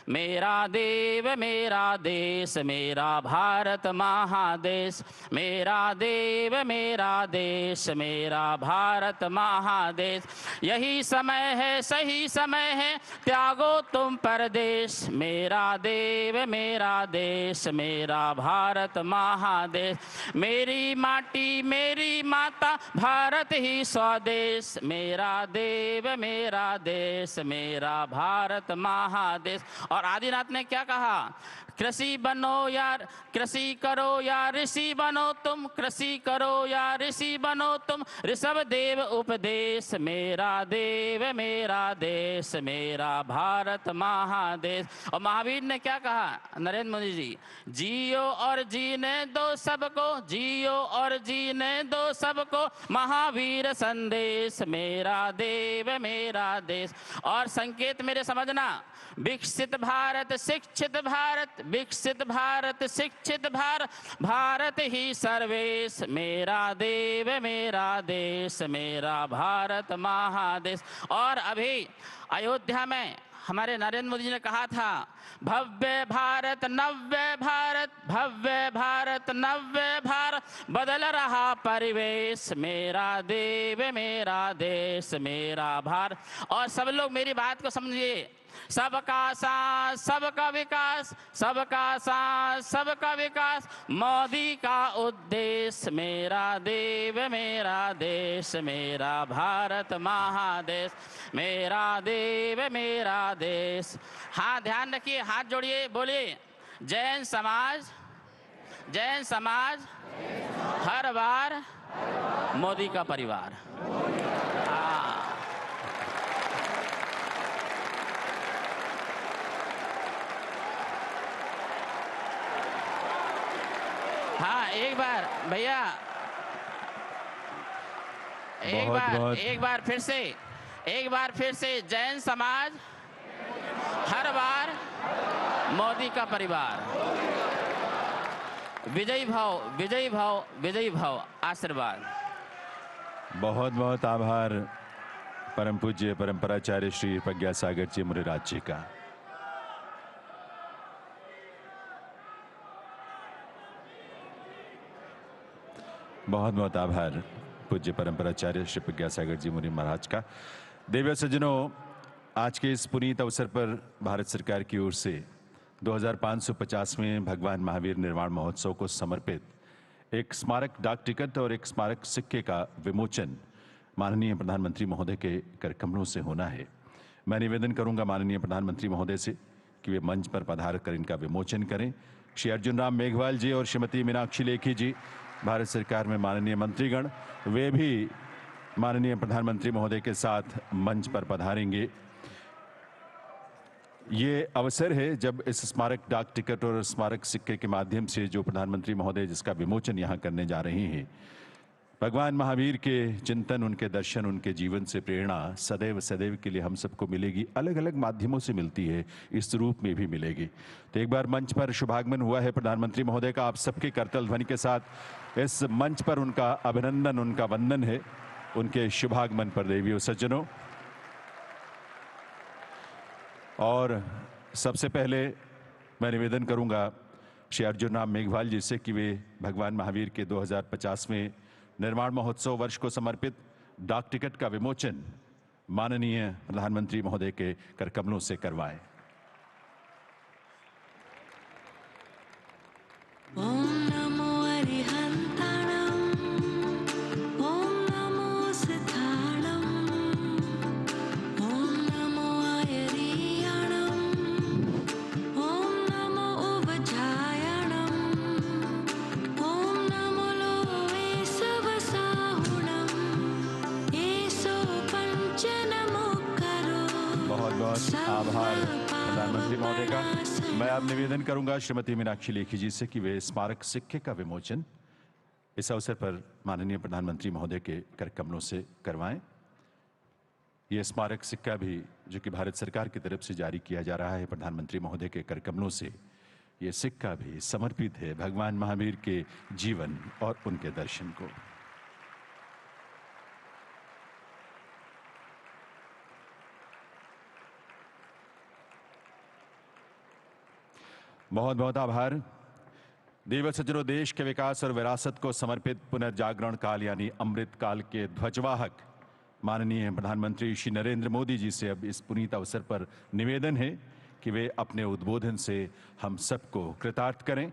मेरा देव मेरा देश मेरा भारत महादेश, मेरा देव मेरा देश मेरा भारत महादेश, यही समय है सही समय है त्यागो तुम परदेश, मेरा देव मेरा देश मेरा भारत महादेश, मेरी माटी मेरी माता भारत ही स्वदेश, मेरा देव मेरा देश मेरा भारत महादेश। और आदिनाथ ने क्या कहा, कृषि बनो यार, कृषि करो या ऋषि बनो तुम, कृषि करो या ऋषि बनो तुम, ऋषभ देव उपदेश, मेरा देव मेरा देश मेरा भारत महादेश। और महावीर ने क्या कहा, नरेंद्र मोदी जी, जियो और जीने दो सबको, जियो और जीने दो सबको, महावीर संदेश, मेरा देव मेरा देश। और संकेत मेरे समझना, विकसित भारत शिक्षित भारत, विकसित भारत शिक्षित भारत, भारत ही सर्वेश, मेरा देव मेरा देश मेरा भारत महादेश। और अभी अयोध्या में हमारे नरेंद्र मोदी जी ने कहा था, भव्य भारत नव्य भारत, भव्य भारत नव्य भारत, बदल रहा परिवेश, मेरा देश मेरा भारत। और सब लोग मेरी बात को समझिए, सबका साथ सबका विकास, सबका साथ सबका विकास, मोदी का उद्देश्य, मेरा देश मेरा भारत महादेश, मेरा देश। हाँ, ध्यान रखिए, हाथ जोड़िए, बोलिए जैन समाज हर बार मोदी का परिवार। हाँ, एक बार भैया, एक बार फिर से जैन समाज हर बार मोदी का परिवार। विजयी भाव आशीर्वाद। बहुत बहुत आभार परम पूज्य परंपराचार्य श्री प्रज्ञा सागर जी मुनिराज जी का। बहुत बहुत आभार पूज्य परंपराचार्य श्री प्रज्ञा सागर जी मुनि महाराज का। देवी सज्जनों, आज के इस पुनीत अवसर पर भारत सरकार की ओर से 2550वें भगवान महावीर निर्वाण महोत्सव को समर्पित एक स्मारक डाक टिकट और एक स्मारक सिक्के का विमोचन माननीय प्रधानमंत्री महोदय के करकमलों से होना है। मैं निवेदन करूंगा माननीय प्रधानमंत्री महोदय से कि वे मंच पर पधार कर इनका विमोचन करें। श्री अर्जुन राम मेघवाल जी और श्रीमती मीनाक्षी लेखी जी, भारत सरकार में माननीय मंत्रीगण, वे भी माननीय प्रधानमंत्री महोदय के साथ मंच पर पधारेंगे। ये अवसर है जब इस स्मारक डाक टिकट और स्मारक सिक्के के माध्यम से जो प्रधानमंत्री महोदय जिसका विमोचन यहाँ करने जा रहे हैं, भगवान महावीर के चिंतन, उनके दर्शन, उनके जीवन से प्रेरणा सदैव सदैव के लिए हम सबको मिलेगी। अलग अलग माध्यमों से मिलती है, इस रूप में भी मिलेगी। तो एक बार मंच पर शुभागमन हुआ है प्रधानमंत्री महोदय का, आप सबके करतल ध्वनि के साथ इस मंच पर उनका अभिनंदन, उनका वंदन है उनके शुभागमन पर देवियों सज्जनों। और सबसे पहले मैं निवेदन करूंगा श्री अर्जुन राम मेघवाल जी से कि वे भगवान महावीर के 2050वें निर्माण महोत्सव वर्ष को समर्पित डाक टिकट का विमोचन माननीय प्रधानमंत्री महोदय के करकमलों से करवाएं। आभार प्रधानमंत्री महोदय का। मैं अब निवेदन करूंगा श्रीमती मीनाक्षी लेखी जी से कि वे स्मारक सिक्के का विमोचन इस अवसर पर माननीय प्रधानमंत्री महोदय के करकमलों से करवाएं। ये स्मारक सिक्का भी जो कि भारत सरकार की तरफ से जारी किया जा रहा है प्रधानमंत्री महोदय के करकमलों से, ये सिक्का भी समर्पित है भगवान महावीर के जीवन और उनके दर्शन को। बहुत बहुत आभार। देव सज्जनों, देश के विकास और विरासत को समर्पित पुनर्जागरण काल यानी अमृत काल के ध्वजवाहक माननीय प्रधानमंत्री श्री नरेंद्र मोदी जी से अब इस पुनीत अवसर पर निवेदन है कि वे अपने उद्बोधन से हम सबको कृतार्थ करें।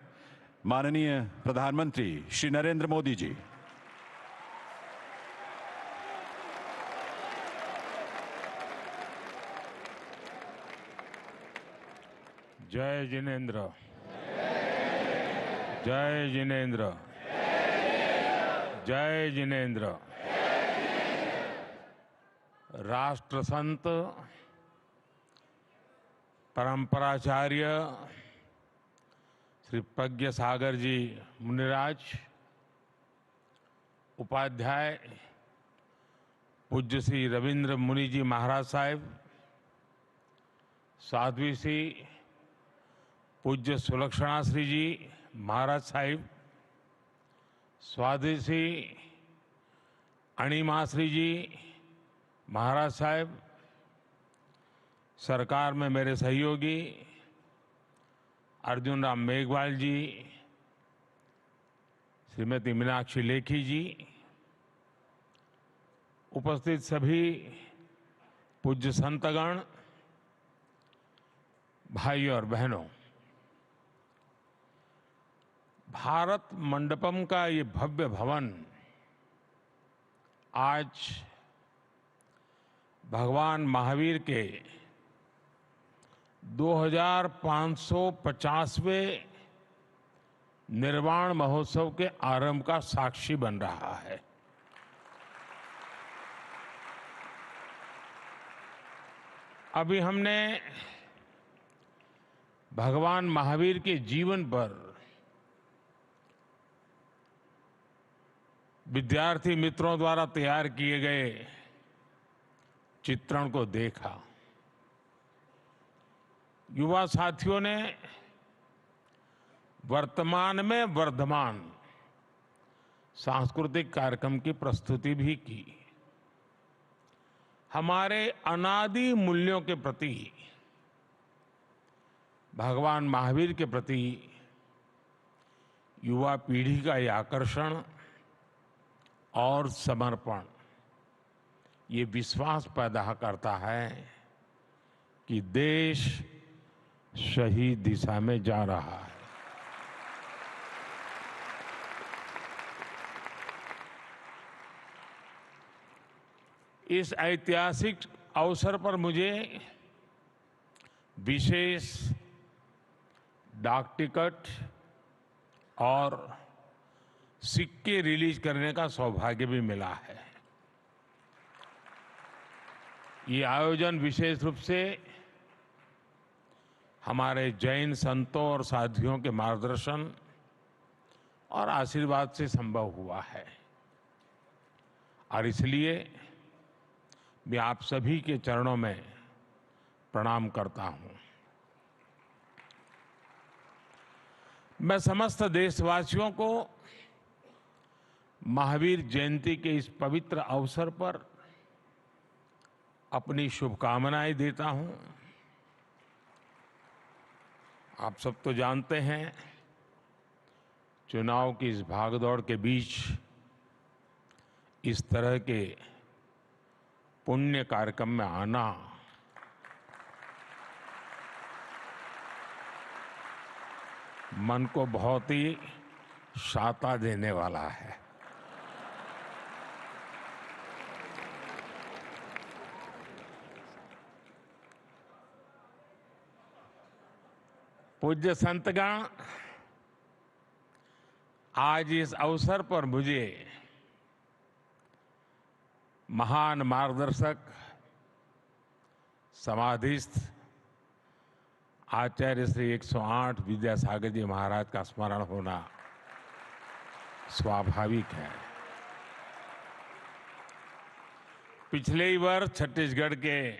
माननीय प्रधानमंत्री श्री नरेंद्र मोदी जी। जय जिनेंद्र, जय जिनेंद्र, जय जिनेंद्र। राष्ट्र संत परंपराचार्य श्री प्रज्ञा सागर जी मुनिराज, उपाध्याय पूज्य श्री रविंद्र मुनि जी महाराज साहब, साध्वी श्री पूज्य सुलक्षणा श्री जी महाराज साहिब, स्वाधी श्री अणिमा श्री जी महाराज साहब, सरकार में मेरे सहयोगी अर्जुन राम मेघवाल जी, श्रीमती मीनाक्षी लेखी जी, उपस्थित सभी पूज्य संतगण, भाई और बहनों, भारत मंडपम का ये भव्य भवन आज भगवान महावीर के 2550वें निर्वाण महोत्सव के आरंभ का साक्षी बन रहा है। अभी हमने भगवान महावीर के जीवन पर विद्यार्थी मित्रों द्वारा तैयार किए गए चित्रण को देखा। युवा साथियों ने वर्तमान में वर्धमान सांस्कृतिक कार्यक्रम की प्रस्तुति भी की। हमारे अनादि मूल्यों के प्रति, भगवान महावीर के प्रति युवा पीढ़ी का ये आकर्षण और समर्पण ये विश्वास पैदा करता है कि देश सही दिशा में जा रहा है। इस ऐतिहासिक अवसर पर मुझे विशेष डाक टिकट और सिक्के रिलीज करने का सौभाग्य भी मिला है। ये आयोजन विशेष रूप से हमारे जैन संतों और साथियों के मार्गदर्शन और आशीर्वाद से संभव हुआ है, और इसलिए मैं आप सभी के चरणों में प्रणाम करता हूं। मैं समस्त देशवासियों को महावीर जयंती के इस पवित्र अवसर पर अपनी शुभकामनाएं देता हूं। आप सब तो जानते हैं, चुनाव की इस भागदौड़ के बीच इस तरह के पुण्य कार्यक्रम में आना मन को बहुत ही शाता देने वाला है। पूज्य संतगण, आज इस अवसर पर मुझे महान मार्गदर्शक, समाधिस्थ आचार्य श्री 108 विद्यासागर जी महाराज का स्मरण होना स्वाभाविक है। पिछले ही वर्ष छत्तीसगढ़ के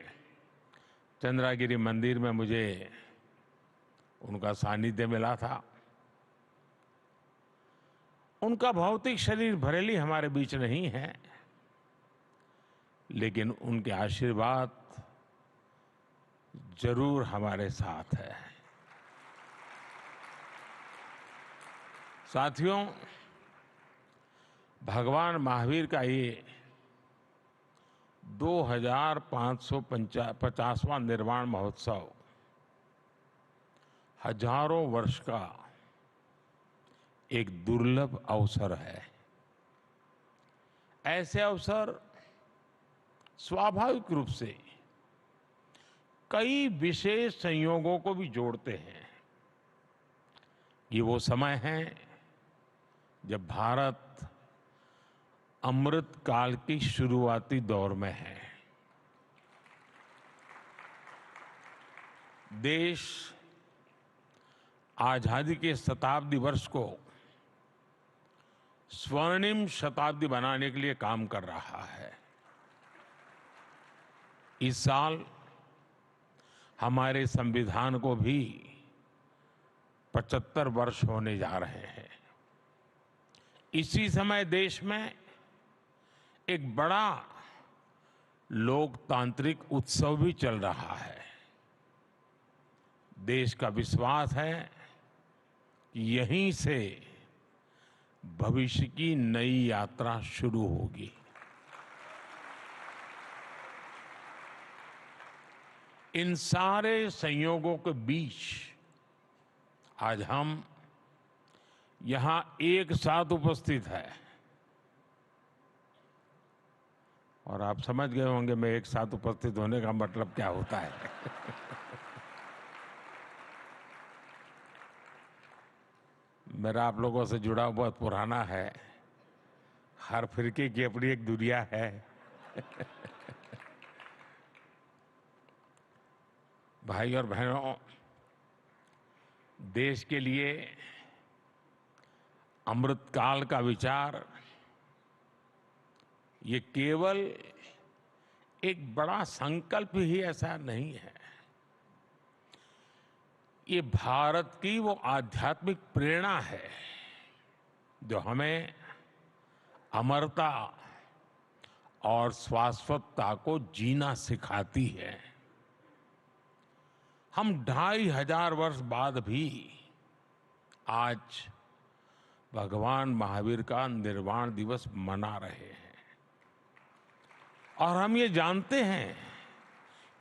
चंद्रागिरी मंदिर में मुझे उनका सानिध्य मिला था। उनका भौतिक शरीर भरेली हमारे बीच नहीं है, लेकिन उनके आशीर्वाद जरूर हमारे साथ है। साथियों, भगवान महावीर का ये 2550वां निर्वाण महोत्सव हजारों वर्ष का एक दुर्लभ अवसर है। ऐसे अवसर स्वाभाविक रूप से कई विशेष संयोगों को भी जोड़ते हैं। ये वो समय है जब भारत अमृत काल की शुरुआती दौर में है। देश आजादी के शताब्दी वर्ष को स्वर्णिम शताब्दी बनाने के लिए काम कर रहा है। इस साल हमारे संविधान को भी 75 वर्ष होने जा रहे हैं। इसी समय देश में एक बड़ा लोकतांत्रिक उत्सव भी चल रहा है। देश का विश्वास है कि यहीं से भविष्य की नई यात्रा शुरू होगी। इन सारे संयोगों के बीच आज हम यहां एक साथ उपस्थित हैं और आप समझ गए होंगे मैं एक साथ उपस्थित होने का मतलब क्या होता है। मेरा आप लोगों से जुड़ाव बहुत पुराना है। हर फिरके की अपनी एक दुनिया है। भाई और बहनों, देश के लिए अमृतकाल का विचार ये केवल एक बड़ा संकल्प ही ऐसा नहीं है। ये भारत की वो आध्यात्मिक प्रेरणा है जो हमें अमरता और शाश्वतता को जीना सिखाती है। हम 2500 वर्ष बाद भी आज भगवान महावीर का निर्वाण दिवस मना रहे हैं और हम ये जानते हैं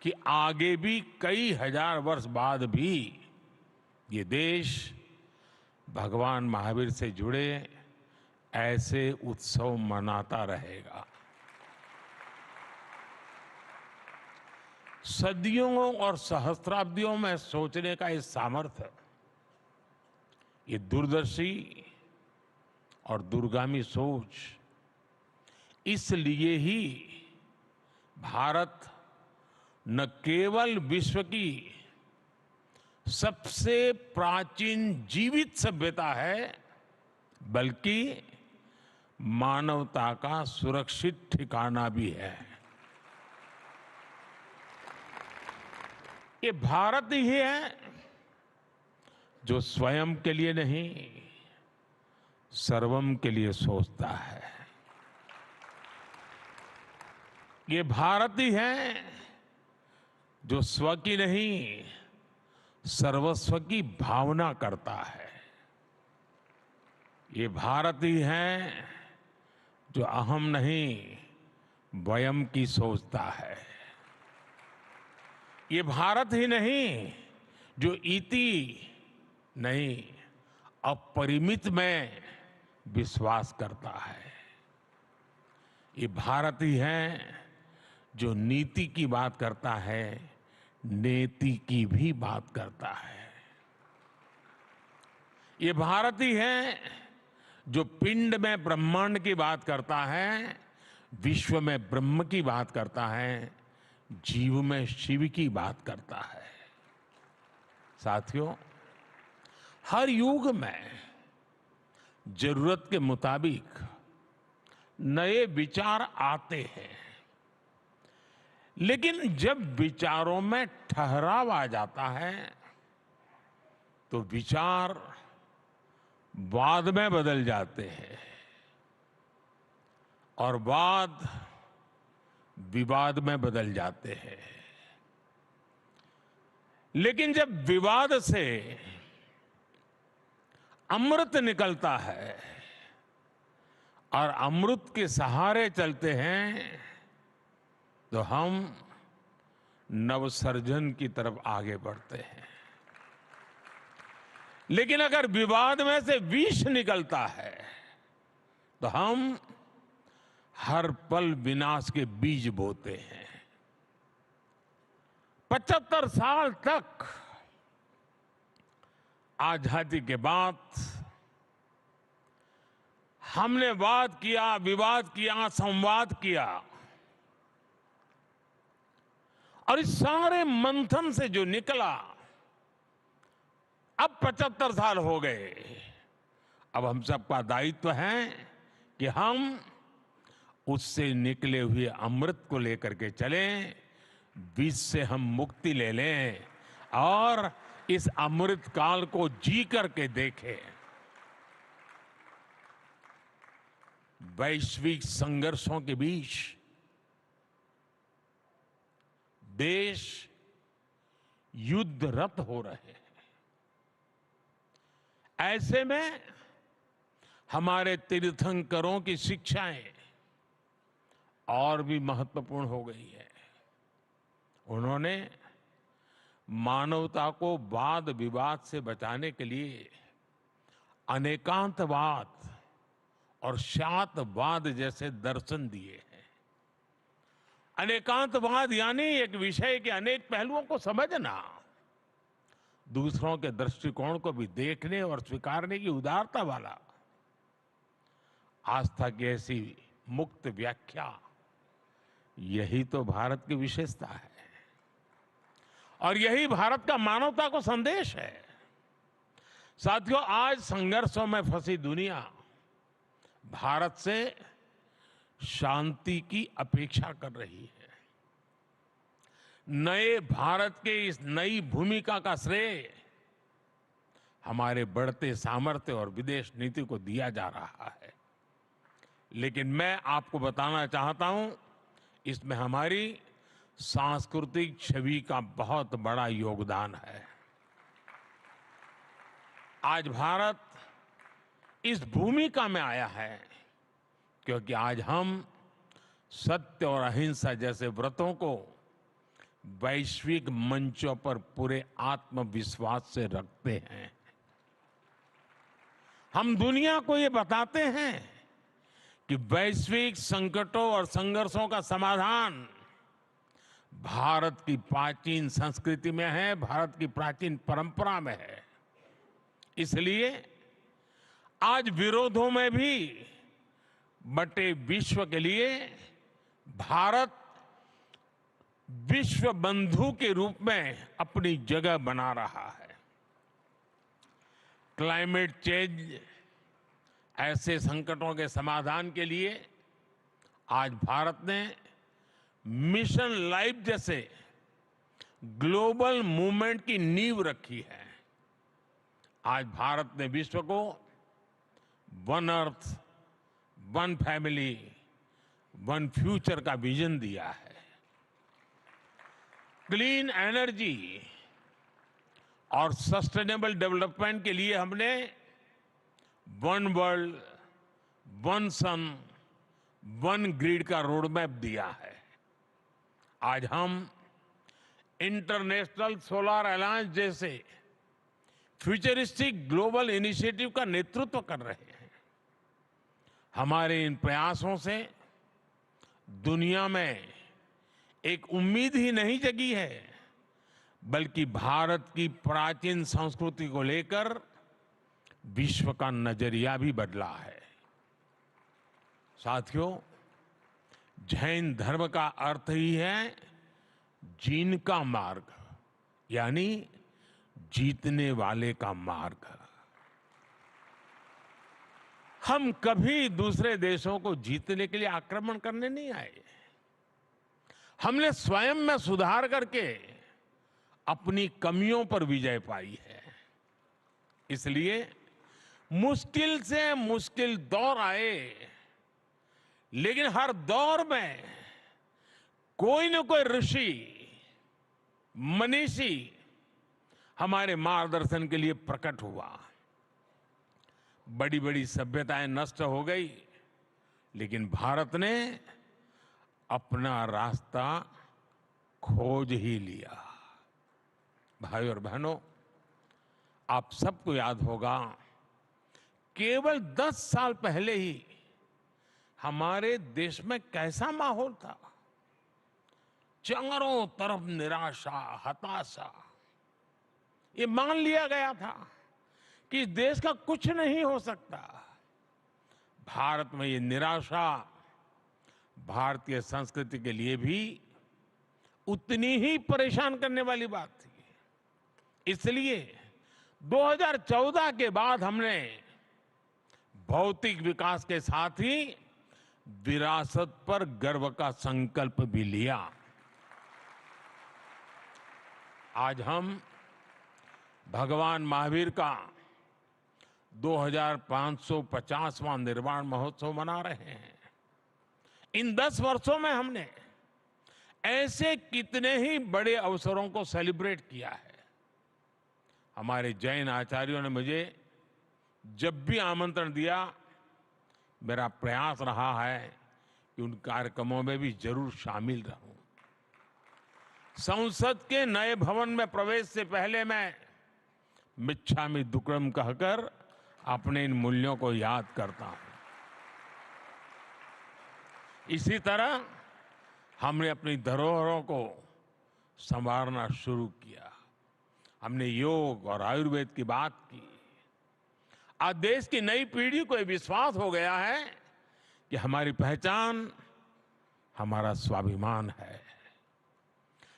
कि आगे भी कई हजार वर्ष बाद भी ये देश भगवान महावीर से जुड़े ऐसे उत्सव मनाता रहेगा। सदियों और सहस्त्राब्दियों में सोचने का ये सामर्थ्य, ये दूरदर्शी और दूरगामी सोच, इसलिए ही भारत न केवल विश्व की सबसे प्राचीन जीवित सभ्यता है बल्कि मानवता का सुरक्षित ठिकाना भी है। ये भारत ही है जो स्वयं के लिए नहीं सर्वम के लिए सोचता है। ये भारत ही है जो स्व की नहीं सर्वस्व की भावना करता है। ये भारत ही है जो अहम नहीं वयम की सोचता है। ये भारत ही नहीं जो इति नहीं अपरिमित में विश्वास करता है। ये भारत ही है जो नीति की बात करता है, नेति की भी बात करता है। ये भारत ही है जो पिंड में ब्रह्मांड की बात करता है, विश्व में ब्रह्म की बात करता है, जीव में शिव की बात करता है। साथियों, हर युग में जरूरत के मुताबिक नए विचार आते हैं, लेकिन जब विचारों में ठहराव आ जाता है तो विचार वाद में बदल जाते हैं और वाद विवाद में बदल जाते हैं। लेकिन जब विवाद से अमृत निकलता है और अमृत के सहारे चलते हैं तो हम नवसर्जन की तरफ आगे बढ़ते हैं। लेकिन अगर विवाद में से विष निकलता है तो हम हर पल विनाश के बीज बोते हैं। 75 साल तक आजादी के बाद हमने वाद किया, विवाद किया, संवाद किया और इस सारे मंथन से जो निकला, अब 75 साल हो गए। अब हम सबका दायित्व है कि हम उससे निकले हुए अमृत को लेकर के चलें, विष से हम मुक्ति ले लें और इस अमृत काल को जी करके देखें। वैश्विक संघर्षों के बीच देश युद्धरत हो रहे हैं। ऐसे में हमारे तीर्थंकरों की शिक्षाएं और भी महत्वपूर्ण हो गई है। उन्होंने मानवता को वाद विवाद से बचाने के लिए अनेकांतवाद और शातवाद जैसे दर्शन दिए हैं। अनेकांतवाद यानी एक विषय के अनेक पहलुओं को समझना, दूसरों के दृष्टिकोण को भी देखने और स्वीकारने की उदारता वाला। आस्था की ऐसी मुक्त व्याख्या, यही तो भारत की विशेषता है और यही भारत का मानवता को संदेश है। साथियों, आज संघर्षों में फंसी दुनिया भारत से शांति की अपेक्षा कर रही है। नए भारत के इस नई भूमिका का श्रेय हमारे बढ़ते सामर्थ्य और विदेश नीति को दिया जा रहा है, लेकिन मैं आपको बताना चाहता हूं, इसमें हमारी सांस्कृतिक छवि का बहुत बड़ा योगदान है। आज भारत इस भूमिका में आया है क्योंकि आज हम सत्य और अहिंसा जैसे व्रतों को वैश्विक मंचों पर पूरे आत्मविश्वास से रखते हैं। हम दुनिया को ये बताते हैं कि वैश्विक संकटों और संघर्षों का समाधान भारत की प्राचीन संस्कृति में है, भारत की प्राचीन परंपरा में है। इसलिए आज विरोधों में भी बटे विश्व के लिए भारत विश्व बंधु के रूप में अपनी जगह बना रहा है। क्लाइमेट चेंज ऐसे संकटों के समाधान के लिए आज भारत ने मिशन लाइफ जैसे ग्लोबल मूवमेंट की नींव रखी है। आज भारत ने विश्व को one earth, one family, one future का विजन दिया है। क्लीन एनर्जी और सस्टेनेबल डेवलपमेंट के लिए हमने वन वर्ल्ड, वन सन, वन ग्रिड का रोड मैप दिया है। आज हम इंटरनेशनल सोलर अलायंस जैसे फ्यूचरिस्टिक ग्लोबल इनिशिएटिव का नेतृत्व कर रहे हैं। हमारे इन प्रयासों से दुनिया में एक उम्मीद ही नहीं जगी है, बल्कि भारत की प्राचीन संस्कृति को लेकर विश्व का नजरिया भी बदला है। साथियों, जैन धर्म का अर्थ ही है जीन का मार्ग, यानी जीतने वाले का मार्ग। हम कभी दूसरे देशों को जीतने के लिए आक्रमण करने नहीं आए। हमने स्वयं में सुधार करके अपनी कमियों पर विजय पाई है। इसलिए मुश्किल से मुश्किल दौर आए, लेकिन हर दौर में कोई न कोई ऋषि, मनीषी हमारे मार्गदर्शन के लिए प्रकट हुआ। बड़ी बड़ी सभ्यताएं नष्ट हो गई, लेकिन भारत ने अपना रास्ता खोज ही लिया। भाई और बहनों, आप सबको याद होगा, केवल 10 साल पहले ही हमारे देश में कैसा माहौल था। चारों तरफ निराशा, हताशा। ये मान लिया गया था कि इस देश का कुछ नहीं हो सकता। भारत में ये निराशा भारतीय संस्कृति के लिए भी उतनी ही परेशान करने वाली बात थी। इसलिए 2014 के बाद हमने भौतिक विकास के साथ ही विरासत पर गर्व का संकल्प भी लिया। आज हम भगवान महावीर का 2550वां निर्वाण महोत्सव मना रहे हैं। इन 10 वर्षों में हमने ऐसे कितने ही बड़े अवसरों को सेलिब्रेट किया है। हमारे जैन आचार्यों ने मुझे जब भी आमंत्रण दिया, मेरा प्रयास रहा है कि उन कार्यक्रमों में भी जरूर शामिल रहूं। संसद के नए भवन में प्रवेश से पहले मैं मिच्छामि दुक्कडम कहकर अपने इन मूल्यों को याद करता हूं। इसी तरह हमने अपनी धरोहरों को संवारना शुरू किया। हमने योग और आयुर्वेद की बात की। आज देश की नई पीढ़ी को यह विश्वास हो गया है कि हमारी पहचान हमारा स्वाभिमान है।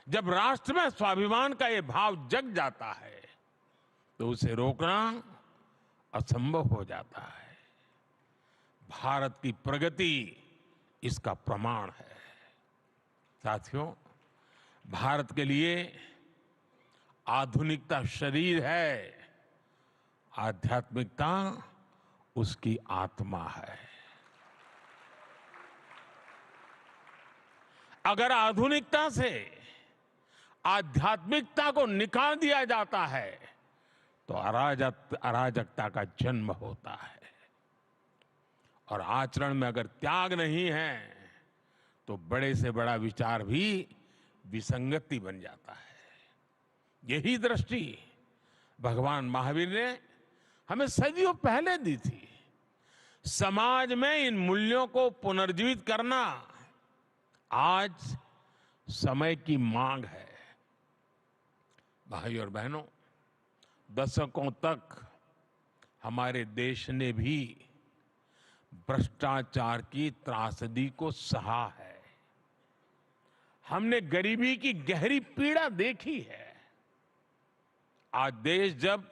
जब राष्ट्र में स्वाभिमान का ये भाव जग जाता है तो उसे रोकना असंभव हो जाता है। भारत की प्रगति इसका प्रमाण है। साथियों, भारत के लिए आधुनिकता शरीर है, आध्यात्मिकता उसकी आत्मा है। अगर आधुनिकता से आध्यात्मिकता को निकाल दिया जाता है तो अराजकता का जन्म होता है। और आचरण में अगर त्याग नहीं है तो बड़े से बड़ा विचार भी विसंगति बन जाता है। यही दृष्टि भगवान महावीर ने हमें सदियों पहले दी थी। समाज में इन मूल्यों को पुनर्जीवित करना आज समय की मांग है। भाई और बहनों, दशकों तक हमारे देश ने भी भ्रष्टाचार की त्रासदी को सहा है। हमने गरीबी की गहरी पीड़ा देखी है। आज देश जब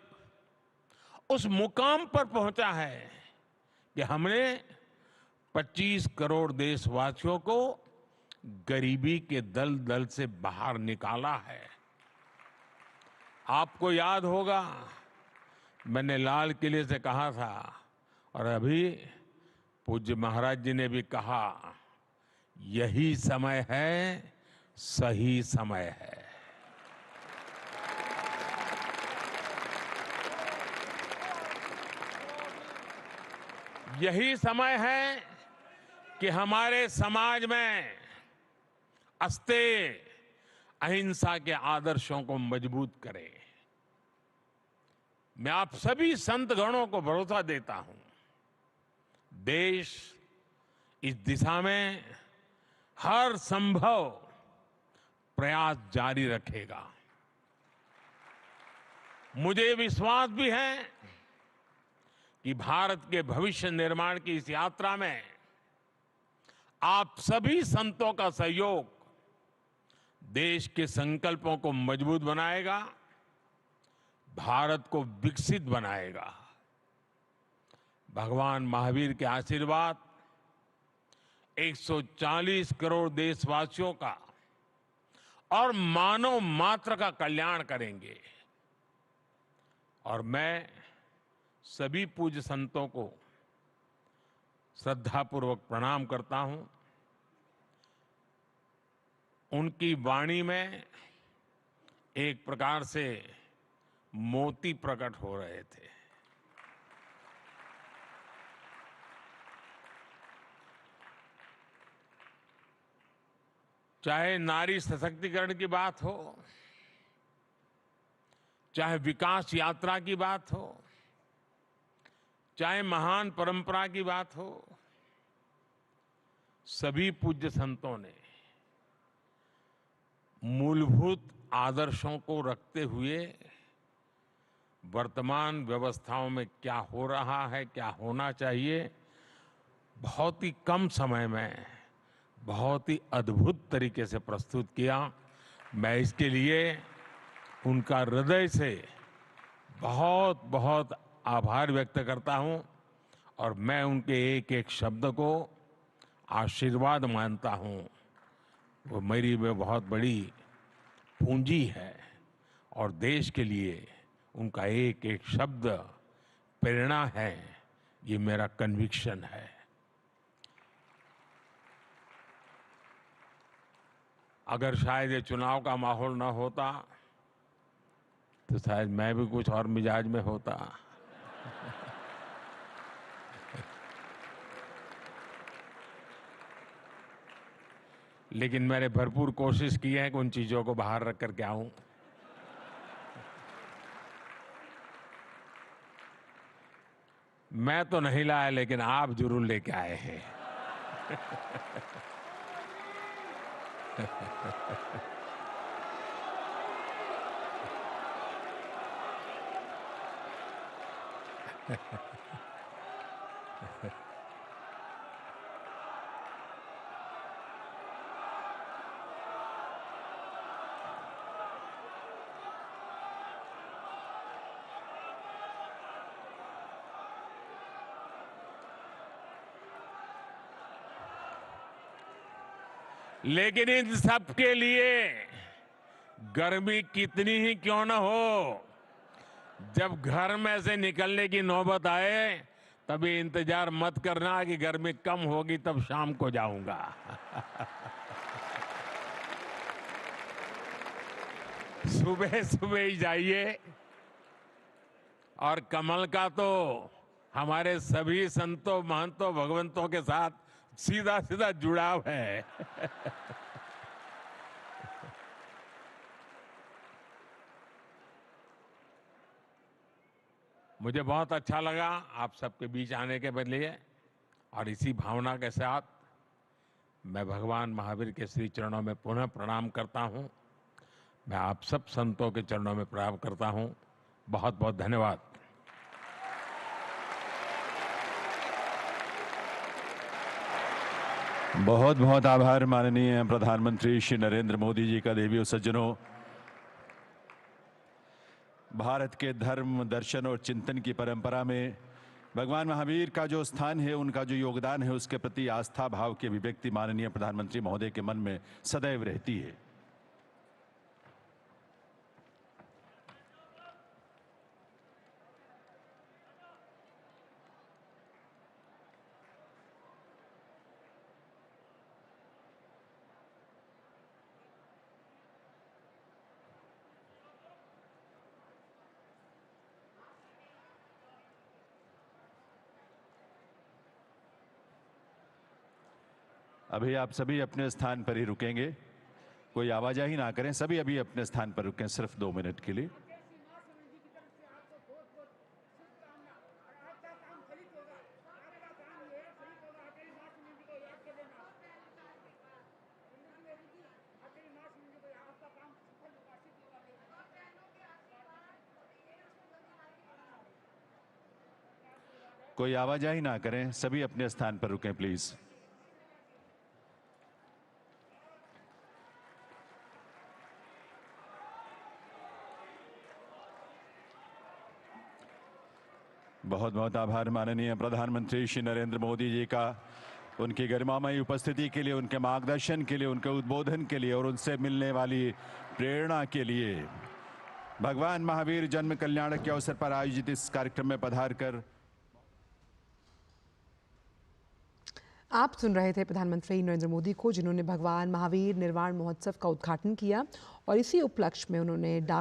उस मुकाम पर पहुंचा है कि हमने 25 करोड़ देशवासियों को गरीबी के दलदल से बाहर निकाला है। आपको याद होगा, मैंने लाल किले से कहा था और अभी पूज्य महाराज जी ने भी कहा, यही समय है, सही समय है। यही समय है कि हमारे समाज में अस्तेय अहिंसा के आदर्शों को मजबूत करें। मैं आप सभी संत गणों को भरोसा देता हूं, देश इस दिशा में हर संभव प्रयास जारी रखेगा। मुझे विश्वास भी है कि भारत के भविष्य निर्माण की इस यात्रा में आप सभी संतों का सहयोग देश के संकल्पों को मजबूत बनाएगा, भारत को विकसित बनाएगा। भगवान महावीर के आशीर्वाद 140 करोड़ देशवासियों का और मानव मात्र का कल्याण करेंगे। और मैं सभी पूज्य संतों को श्रद्धापूर्वक प्रणाम करता हूं। उनकी वाणी में एक प्रकार से मोती प्रकट हो रहे थे। चाहे नारी सशक्तिकरण की बात हो, चाहे विकास यात्रा की बात हो, चाहे महान परंपरा की बात हो, सभी पूज्य संतों ने मूलभूत आदर्शों को रखते हुए वर्तमान व्यवस्थाओं में क्या हो रहा है, क्या होना चाहिए, बहुत ही कम समय में बहुत ही अद्भुत तरीके से प्रस्तुत किया। मैं इसके लिए उनका हृदय से बहुत बहुत आभार व्यक्त करता हूं और मैं उनके एक एक शब्द को आशीर्वाद मानता हूं। वो मेरी में बहुत बड़ी पूंजी है और देश के लिए उनका एक एक शब्द प्रेरणा है, ये मेरा कन्विक्शन है। अगर शायद ये चुनाव का माहौल न होता तो शायद मैं भी कुछ और मिजाज में होता। लेकिन मैंने भरपूर कोशिश की है कि उन चीजों को बाहर रख करके आऊं। मैं तो नहीं लाया, लेकिन आप जरूर लेके आए हैं। लेकिन इन सब के लिए गर्मी कितनी ही क्यों न हो, जब घर में से निकलने की नौबत आए तभी इंतजार मत करना कि गर्मी कम होगी तब शाम को जाऊंगा। सुबह सुबह ही जाइए। और कमल का तो हमारे सभी संतों महंतों भगवंतों के साथ सीधा सीधा जुड़ाव है। मुझे बहुत अच्छा लगा आप सबके बीच आने के बदले, और इसी भावना के साथ मैं भगवान महावीर के श्री चरणों में पुनः प्रणाम करता हूं। मैं आप सब संतों के चरणों में प्रणाम करता हूं। बहुत बहुत धन्यवाद। बहुत बहुत आभार माननीय प्रधानमंत्री श्री नरेंद्र मोदी जी का। देवियों सज्जनों, भारत के धर्म, दर्शन और चिंतन की परंपरा में भगवान महावीर का जो स्थान है, उनका जो योगदान है, उसके प्रति आस्था भाव की अभिव्यक्ति माननीय प्रधानमंत्री महोदय के मन में सदैव रहती है। अभी आप सभी अपने स्थान पर ही रुकेंगे, कोई आवाजाही ना करें। सभी अभी अपने स्थान पर रुकें सिर्फ 2 मिनट के लिए। कोई आवाजाही ना करें, सभी अपने स्थान पर रुकें प्लीज। बहुत बहुत आभार माननीय प्रधानमंत्री श्री नरेंद्र मोदी जी का, उनकी गरिमामयी उपस्थिति के लिए, उनके मार्गदर्शन के लिए, उनके उद्बोधन के लिए और उनसे मिलने वाली प्रेरणा के लिए। भगवान महावीर जन्म कल्याणक के अवसर पर आयोजित इस कार्यक्रम में पधार कर आप सुन रहे थे प्रधानमंत्री नरेंद्र मोदी को, जिन्होंने भगवान महावीर निर्वाण महोत्सव का उद्घाटन किया और इसी उपलक्ष्य में उन्होंने डाक